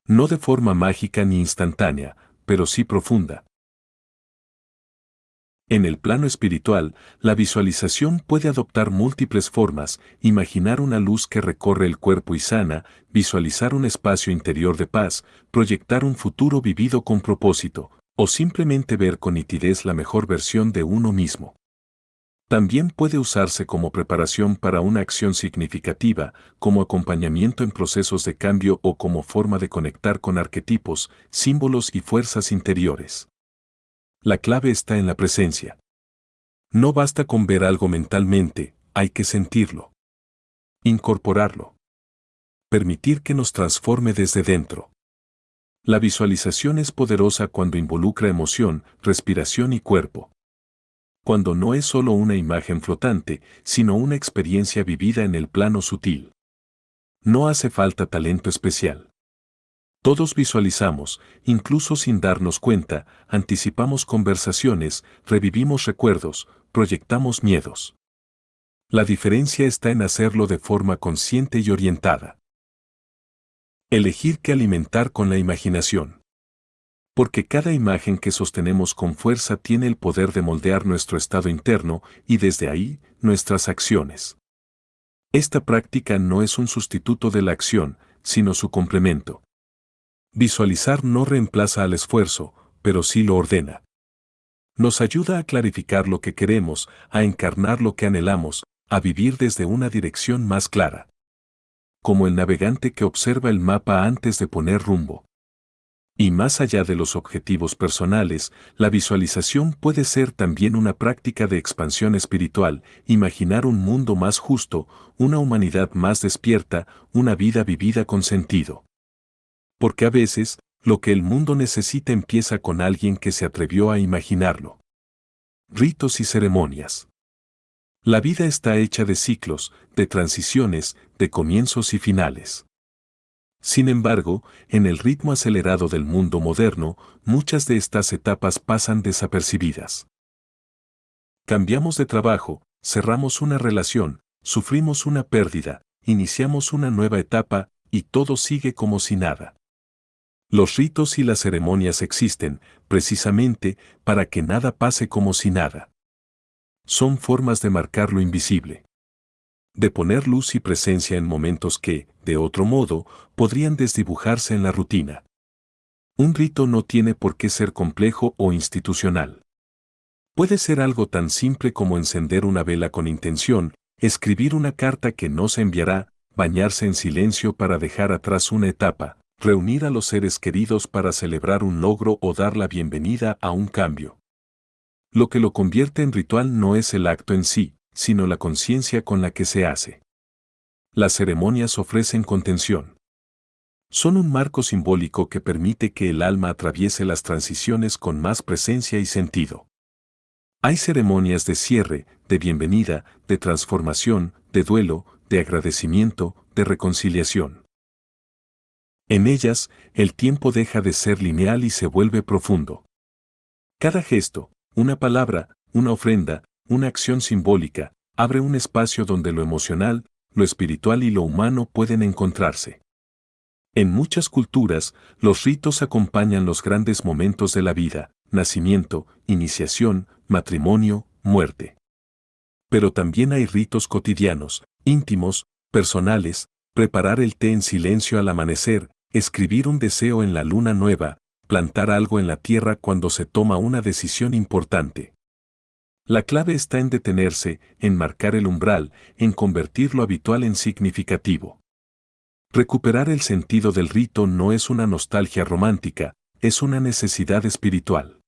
No de forma mágica ni instantánea, pero sí profunda. En el plano espiritual, la visualización puede adoptar múltiples formas: imaginar una luz que recorre el cuerpo y sana, visualizar un espacio interior de paz, proyectar un futuro vivido con propósito, o simplemente ver con nitidez la mejor versión de uno mismo. También puede usarse como preparación para una acción significativa, como acompañamiento en procesos de cambio o como forma de conectar con arquetipos, símbolos y fuerzas interiores. La clave está en la presencia. No basta con ver algo mentalmente, hay que sentirlo. Incorporarlo. Permitir que nos transforme desde dentro. La visualización es poderosa cuando involucra emoción, respiración y cuerpo. Cuando no es solo una imagen flotante, sino una experiencia vivida en el plano sutil. No hace falta talento especial. Todos visualizamos, incluso sin darnos cuenta, anticipamos conversaciones, revivimos recuerdos, proyectamos miedos. La diferencia está en hacerlo de forma consciente y orientada. Elegir qué alimentar con la imaginación. Porque cada imagen que sostenemos con fuerza tiene el poder de moldear nuestro estado interno y desde ahí, nuestras acciones. Esta práctica no es un sustituto de la acción, sino su complemento. Visualizar no reemplaza al esfuerzo, pero sí lo ordena. Nos ayuda a clarificar lo que queremos, a encarnar lo que anhelamos, a vivir desde una dirección más clara. Como el navegante que observa el mapa antes de poner rumbo. Y más allá de los objetivos personales, la visualización puede ser también una práctica de expansión espiritual, imaginar un mundo más justo, una humanidad más despierta, una vida vivida con sentido. Porque a veces, lo que el mundo necesita empieza con alguien que se atrevió a imaginarlo. Ritos y ceremonias. La vida está hecha de ciclos, de transiciones, de comienzos y finales. Sin embargo, en el ritmo acelerado del mundo moderno, muchas de estas etapas pasan desapercibidas. Cambiamos de trabajo, cerramos una relación, sufrimos una pérdida, iniciamos una nueva etapa, y todo sigue como si nada. Los ritos y las ceremonias existen, precisamente, para que nada pase como si nada. Son formas de marcar lo invisible. De poner luz y presencia en momentos que, de otro modo, podrían desdibujarse en la rutina. Un rito no tiene por qué ser complejo o institucional. Puede ser algo tan simple como encender una vela con intención, escribir una carta que no se enviará, bañarse en silencio para dejar atrás una etapa, reunir a los seres queridos para celebrar un logro o dar la bienvenida a un cambio. Lo que lo convierte en ritual no es el acto en sí, sino la conciencia con la que se hace. Las ceremonias ofrecen contención. Son un marco simbólico que permite que el alma atraviese las transiciones con más presencia y sentido. Hay ceremonias de cierre, de bienvenida, de transformación, de duelo, de agradecimiento, de reconciliación. En ellas, el tiempo deja de ser lineal y se vuelve profundo. Cada gesto, una palabra, una ofrenda, una acción simbólica, abre un espacio donde lo emocional, lo espiritual y lo humano pueden encontrarse. En muchas culturas, los ritos acompañan los grandes momentos de la vida, nacimiento, iniciación, matrimonio, muerte. Pero también hay ritos cotidianos, íntimos, personales, preparar el té en silencio al amanecer, escribir un deseo en la luna nueva, plantar algo en la tierra cuando se toma una decisión importante. La clave está en detenerse, en marcar el umbral, en convertir lo habitual en significativo. Recuperar el sentido del rito no es una nostalgia romántica, es una necesidad espiritual.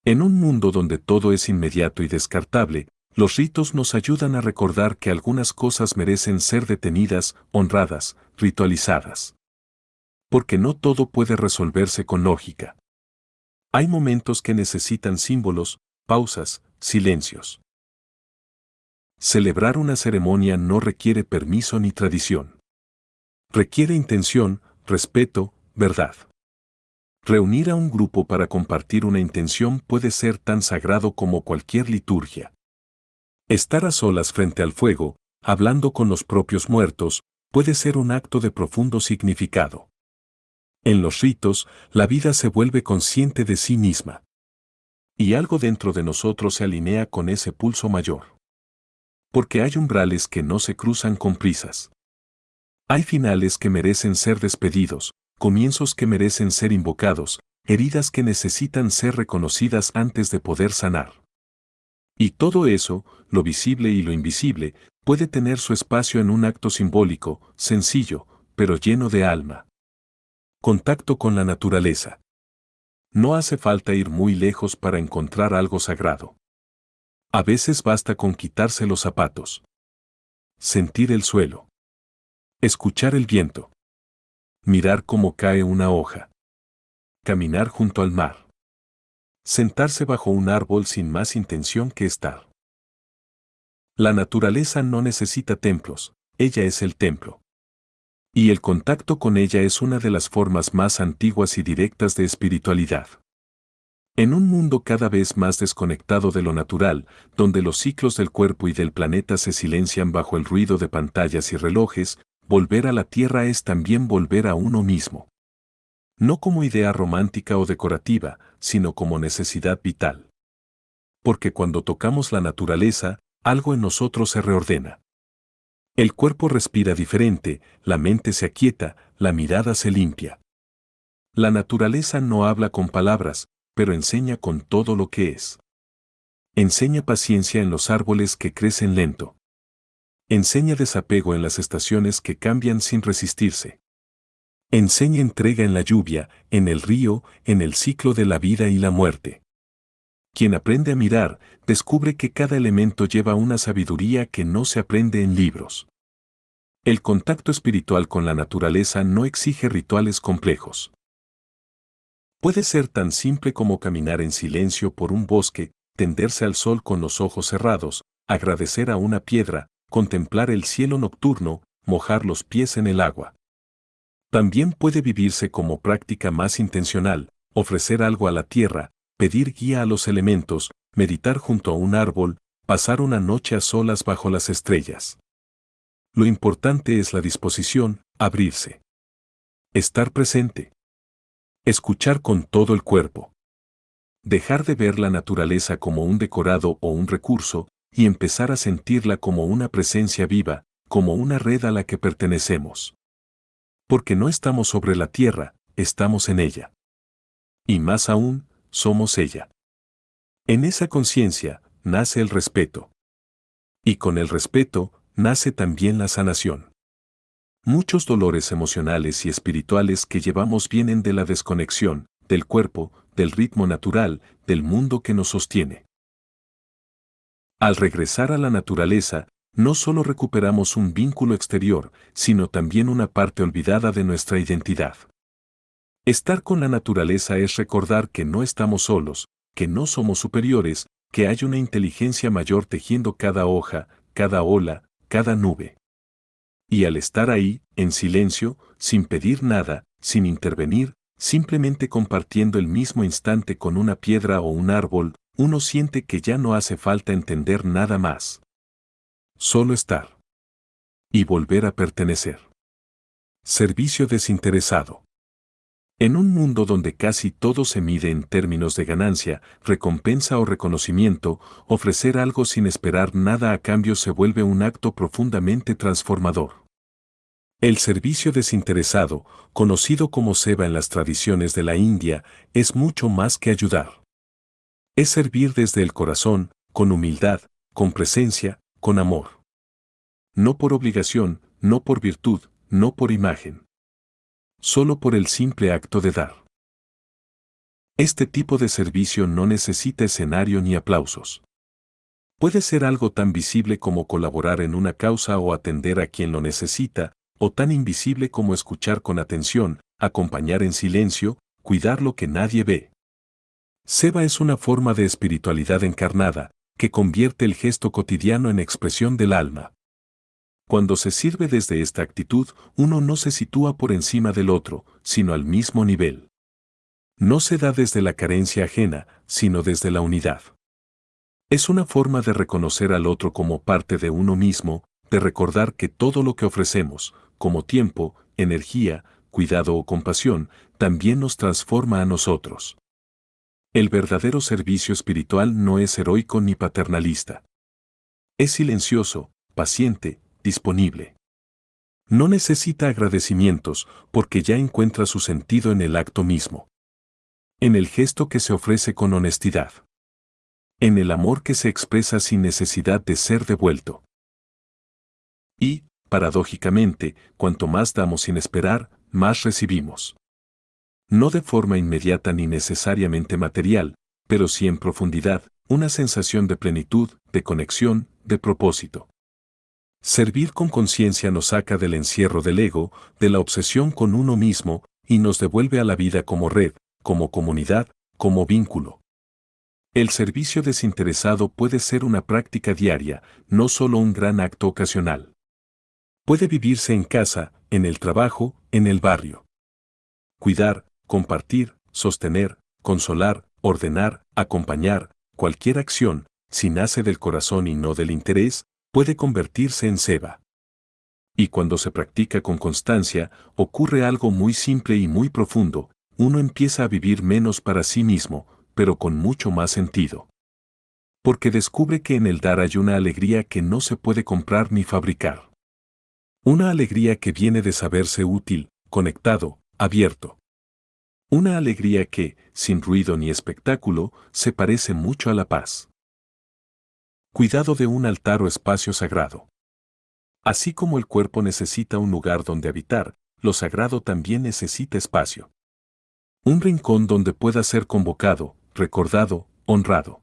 En un mundo donde todo es inmediato y descartable, los ritos nos ayudan a recordar que algunas cosas merecen ser detenidas, honradas, ritualizadas. Porque no todo puede resolverse con lógica. Hay momentos que necesitan símbolos, pausas, silencios. Celebrar una ceremonia no requiere permiso ni tradición. Requiere intención, respeto, verdad. Reunir a un grupo para compartir una intención puede ser tan sagrado como cualquier liturgia. Estar a solas frente al fuego, hablando con los propios muertos, puede ser un acto de profundo significado. En los ritos, la vida se vuelve consciente de sí misma. Y algo dentro de nosotros se alinea con ese pulso mayor. Porque hay umbrales que no se cruzan con prisas. Hay finales que merecen ser despedidos, comienzos que merecen ser invocados, heridas que necesitan ser reconocidas antes de poder sanar. Y todo eso, lo visible y lo invisible, puede tener su espacio en un acto simbólico, sencillo, pero lleno de alma. Contacto con la naturaleza. No hace falta ir muy lejos para encontrar algo sagrado. A veces basta con quitarse los zapatos. Sentir el suelo. Escuchar el viento. Mirar cómo cae una hoja. Caminar junto al mar. Sentarse bajo un árbol sin más intención que estar. La naturaleza no necesita templos, ella es el templo. Y el contacto con ella es una de las formas más antiguas y directas de espiritualidad. En un mundo cada vez más desconectado de lo natural, donde los ciclos del cuerpo y del planeta se silencian bajo el ruido de pantallas y relojes, volver a la tierra es también volver a uno mismo. No como idea romántica o decorativa, sino como necesidad vital. Porque cuando tocamos la naturaleza, algo en nosotros se reordena. El cuerpo respira diferente, la mente se aquieta, la mirada se limpia. La naturaleza no habla con palabras, pero enseña con todo lo que es. Enseña paciencia en los árboles que crecen lento. Enseña desapego en las estaciones que cambian sin resistirse. Enseña entrega en la lluvia, en el río, en el ciclo de la vida y la muerte. Quien aprende a mirar, descubre que cada elemento lleva una sabiduría que no se aprende en libros. El contacto espiritual con la naturaleza no exige rituales complejos. Puede ser tan simple como caminar en silencio por un bosque, tenderse al sol con los ojos cerrados, agradecer a una piedra, contemplar el cielo nocturno, mojar los pies en el agua. También puede vivirse como práctica más intencional, ofrecer algo a la tierra, pedir guía a los elementos, meditar junto a un árbol, pasar una noche a solas bajo las estrellas. Lo importante es la disposición, abrirse. Estar presente. Escuchar con todo el cuerpo. Dejar de ver la naturaleza como un decorado o un recurso, y empezar a sentirla como una presencia viva, como una red a la que pertenecemos. Porque no estamos sobre la tierra, estamos en ella. Y más aún, somos ella. En esa conciencia, nace el respeto. Y con el respeto, nace también la sanación. Muchos dolores emocionales y espirituales que llevamos vienen de la desconexión, del cuerpo, del ritmo natural, del mundo que nos sostiene. Al regresar a la naturaleza, no solo recuperamos un vínculo exterior, sino también una parte olvidada de nuestra identidad. Estar con la naturaleza es recordar que no estamos solos, que no somos superiores, que hay una inteligencia mayor tejiendo cada hoja, cada ola, cada nube. Y al estar ahí, en silencio, sin pedir nada, sin intervenir, simplemente compartiendo el mismo instante con una piedra o un árbol, uno siente que ya no hace falta entender nada más. Solo estar. Y volver a pertenecer. Servicio desinteresado. En un mundo donde casi todo se mide en términos de ganancia, recompensa o reconocimiento, ofrecer algo sin esperar nada a cambio se vuelve un acto profundamente transformador. El servicio desinteresado, conocido como seva en las tradiciones de la India, es mucho más que ayudar. Es servir desde el corazón, con humildad, con presencia, con amor. No por obligación, no por virtud, no por imagen. Solo por el simple acto de dar. Este tipo de servicio no necesita escenario ni aplausos. Puede ser algo tan visible como colaborar en una causa o atender a quien lo necesita, o tan invisible como escuchar con atención, acompañar en silencio, cuidar lo que nadie ve. Seva es una forma de espiritualidad encarnada, que convierte el gesto cotidiano en expresión del alma. Cuando se sirve desde esta actitud, uno no se sitúa por encima del otro, sino al mismo nivel. No se da desde la carencia ajena, sino desde la unidad. Es una forma de reconocer al otro como parte de uno mismo, de recordar que todo lo que ofrecemos, como tiempo, energía, cuidado o compasión, también nos transforma a nosotros. El verdadero servicio espiritual no es heroico ni paternalista. Es silencioso, paciente, disponible. No necesita agradecimientos porque ya encuentra su sentido en el acto mismo. En el gesto que se ofrece con honestidad. En el amor que se expresa sin necesidad de ser devuelto. Y, paradójicamente, cuanto más damos sin esperar, más recibimos. No de forma inmediata ni necesariamente material, pero sí en profundidad, una sensación de plenitud, de conexión, de propósito. Servir con conciencia nos saca del encierro del ego, de la obsesión con uno mismo, y nos devuelve a la vida como red, como comunidad, como vínculo. El servicio desinteresado puede ser una práctica diaria, no solo un gran acto ocasional. Puede vivirse en casa, en el trabajo, en el barrio. Cuidar, compartir, sostener, consolar, ordenar, acompañar, cualquier acción, si nace del corazón y no del interés, puede convertirse en seva. Y cuando se practica con constancia, ocurre algo muy simple y muy profundo, uno empieza a vivir menos para sí mismo, pero con mucho más sentido. Porque descubre que en el dar hay una alegría que no se puede comprar ni fabricar. Una alegría que viene de saberse útil, conectado, abierto. Una alegría que, sin ruido ni espectáculo, se parece mucho a la paz. Cuidado de un altar o espacio sagrado. Así como el cuerpo necesita un lugar donde habitar, lo sagrado también necesita espacio. Un rincón donde pueda ser convocado, recordado, honrado.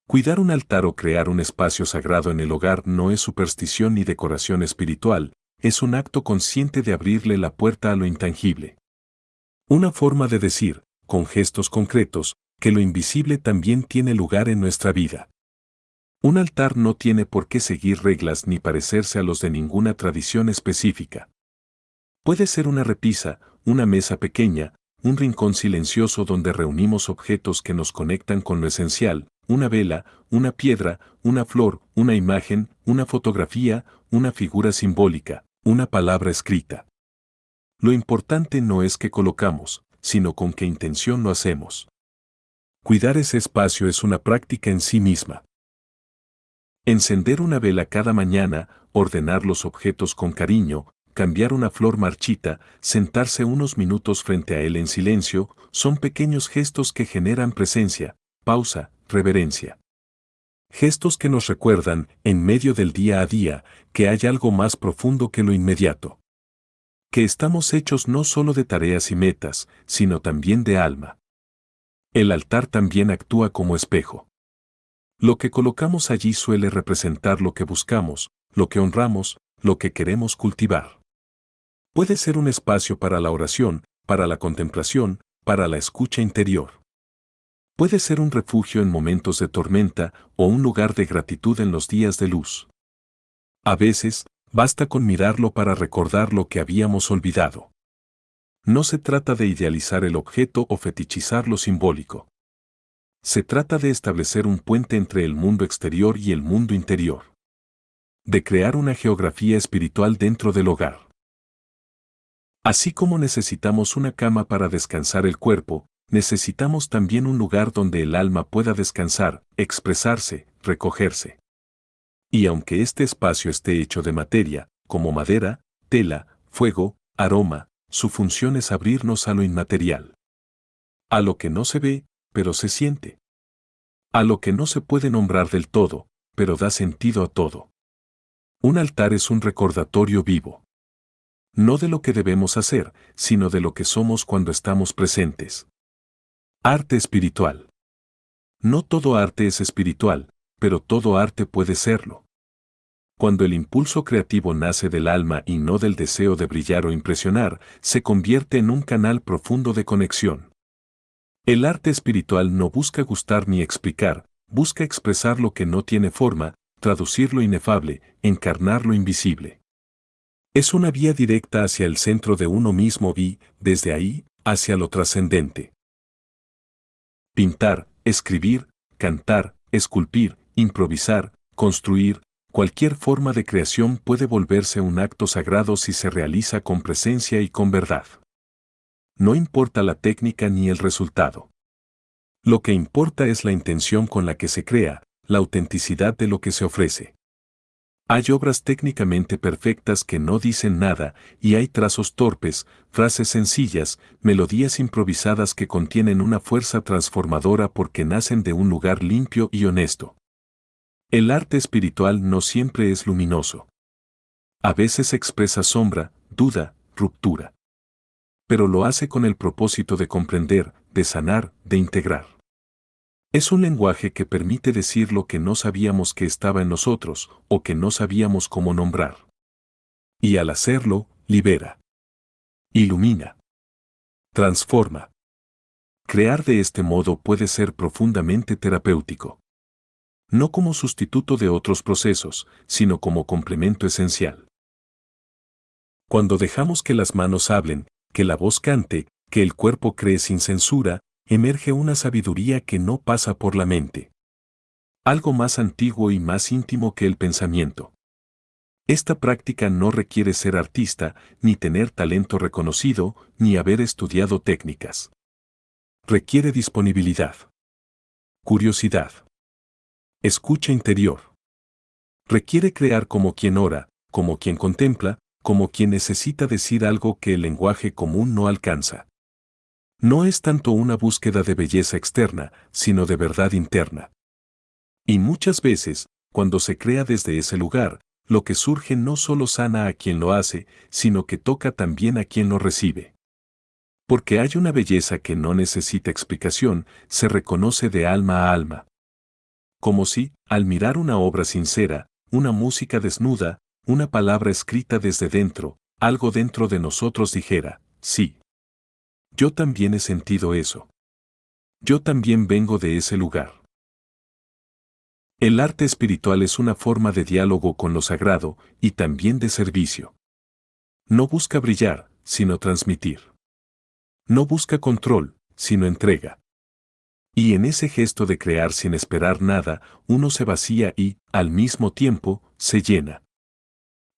Cuidar un altar o crear un espacio sagrado en el hogar no es superstición ni decoración espiritual, es un acto consciente de abrirle la puerta a lo intangible. Una forma de decir, con gestos concretos, que lo invisible también tiene lugar en nuestra vida. Un altar no tiene por qué seguir reglas ni parecerse a los de ninguna tradición específica. Puede ser una repisa, una mesa pequeña, un rincón silencioso donde reunimos objetos que nos conectan con lo esencial, una vela, una piedra, una flor, una imagen, una fotografía, una figura simbólica, una palabra escrita. Lo importante no es qué colocamos, sino con qué intención lo hacemos. Cuidar ese espacio es una práctica en sí misma. Encender una vela cada mañana, ordenar los objetos con cariño, cambiar una flor marchita, sentarse unos minutos frente a él en silencio, son pequeños gestos que generan presencia, pausa, reverencia. Gestos que nos recuerdan, en medio del día a día, que hay algo más profundo que lo inmediato. Que estamos hechos no solo de tareas y metas, sino también de alma. El altar también actúa como espejo. Lo que colocamos allí suele representar lo que buscamos, lo que honramos, lo que queremos cultivar. Puede ser un espacio para la oración, para la contemplación, para la escucha interior. Puede ser un refugio en momentos de tormenta o un lugar de gratitud en los días de luz. A veces, basta con mirarlo para recordar lo que habíamos olvidado. No se trata de idealizar el objeto o fetichizar lo simbólico. Se trata de establecer un puente entre el mundo exterior y el mundo interior. De crear una geografía espiritual dentro del hogar. Así como necesitamos una cama para descansar el cuerpo, necesitamos también un lugar donde el alma pueda descansar, expresarse, recogerse. Y aunque este espacio esté hecho de materia, como madera, tela, fuego, aroma, su función es abrirnos a lo inmaterial. A lo que no se ve, pero se siente. A lo que no se puede nombrar del todo, pero da sentido a todo. Un altar es un recordatorio vivo. No de lo que debemos hacer, sino de lo que somos cuando estamos presentes. Arte espiritual. No todo arte es espiritual, pero todo arte puede serlo. Cuando el impulso creativo nace del alma y no del deseo de brillar o impresionar, se convierte en un canal profundo de conexión. El arte espiritual no busca gustar ni explicar, busca expresar lo que no tiene forma, traducir lo inefable, encarnar lo invisible. Es una vía directa hacia el centro de uno mismo y, desde ahí, hacia lo trascendente. Pintar, escribir, cantar, esculpir, improvisar, construir, cualquier forma de creación puede volverse un acto sagrado si se realiza con presencia y con verdad. No importa la técnica ni el resultado. Lo que importa es la intención con la que se crea, la autenticidad de lo que se ofrece. Hay obras técnicamente perfectas que no dicen nada, y hay trazos torpes, frases sencillas, melodías improvisadas que contienen una fuerza transformadora porque nacen de un lugar limpio y honesto. El arte espiritual no siempre es luminoso. A veces expresa sombra, duda, ruptura. Pero lo hace con el propósito de comprender, de sanar, de integrar. Es un lenguaje que permite decir lo que no sabíamos que estaba en nosotros, o que no sabíamos cómo nombrar. Y al hacerlo, libera. Ilumina. Transforma. Crear de este modo puede ser profundamente terapéutico. No como sustituto de otros procesos, sino como complemento esencial. Cuando dejamos que las manos hablen, que la voz cante, que el cuerpo cree sin censura, emerge una sabiduría que no pasa por la mente. Algo más antiguo y más íntimo que el pensamiento. Esta práctica no requiere ser artista, ni tener talento reconocido, ni haber estudiado técnicas. Requiere disponibilidad. Curiosidad. Escucha interior. Requiere crear como quien ora, como quien contempla, como quien necesita decir algo que el lenguaje común no alcanza. No es tanto una búsqueda de belleza externa, sino de verdad interna. Y muchas veces, cuando se crea desde ese lugar, lo que surge no solo sana a quien lo hace, sino que toca también a quien lo recibe. Porque hay una belleza que no necesita explicación, se reconoce de alma a alma. Como si, al mirar una obra sincera, una música desnuda, una palabra escrita desde dentro, algo dentro de nosotros dijera, sí. Yo también he sentido eso. Yo también vengo de ese lugar. El arte espiritual es una forma de diálogo con lo sagrado y también de servicio. No busca brillar, sino transmitir. No busca control, sino entrega. Y en ese gesto de crear sin esperar nada, uno se vacía y, al mismo tiempo, se llena.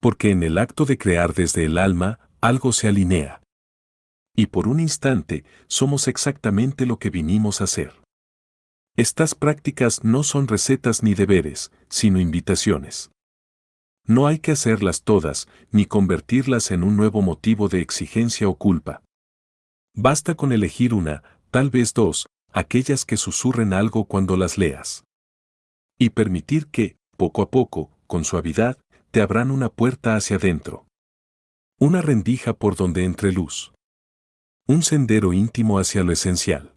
Porque en el acto de crear desde el alma, algo se alinea. Y por un instante, somos exactamente lo que vinimos a ser. Estas prácticas no son recetas ni deberes, sino invitaciones. No hay que hacerlas todas, ni convertirlas en un nuevo motivo de exigencia o culpa. Basta con elegir una, tal vez dos, aquellas que susurren algo cuando las leas. Y permitir que, poco a poco, con suavidad, te abran una puerta hacia adentro. Una rendija por donde entre luz. Un sendero íntimo hacia lo esencial.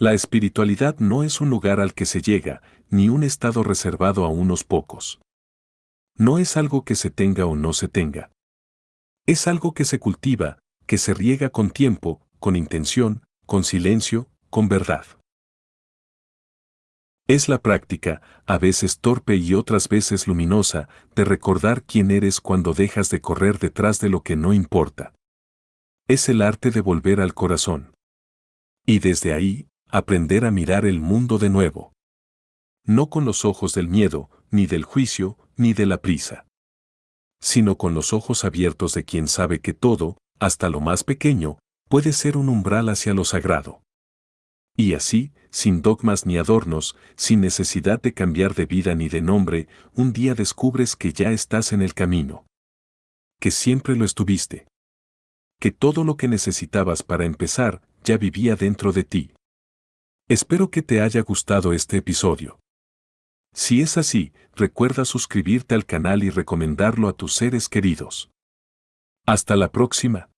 La espiritualidad no es un lugar al que se llega, ni un estado reservado a unos pocos. No es algo que se tenga o no se tenga. Es algo que se cultiva, que se riega con tiempo, con intención, con silencio, con verdad. Es la práctica, a veces torpe y otras veces luminosa, de recordar quién eres cuando dejas de correr detrás de lo que no importa. Es el arte de volver al corazón. Y desde ahí, aprender a mirar el mundo de nuevo. No con los ojos del miedo, ni del juicio, ni de la prisa. Sino con los ojos abiertos de quien sabe que todo, hasta lo más pequeño, puede ser un umbral hacia lo sagrado. Y así, sin dogmas ni adornos, sin necesidad de cambiar de vida ni de nombre, un día descubres que ya estás en el camino. Que siempre lo estuviste. Que todo lo que necesitabas para empezar, ya vivía dentro de ti. Espero que te haya gustado este episodio. Si es así, recuerda suscribirte al canal y recomendarlo a tus seres queridos. Hasta la próxima.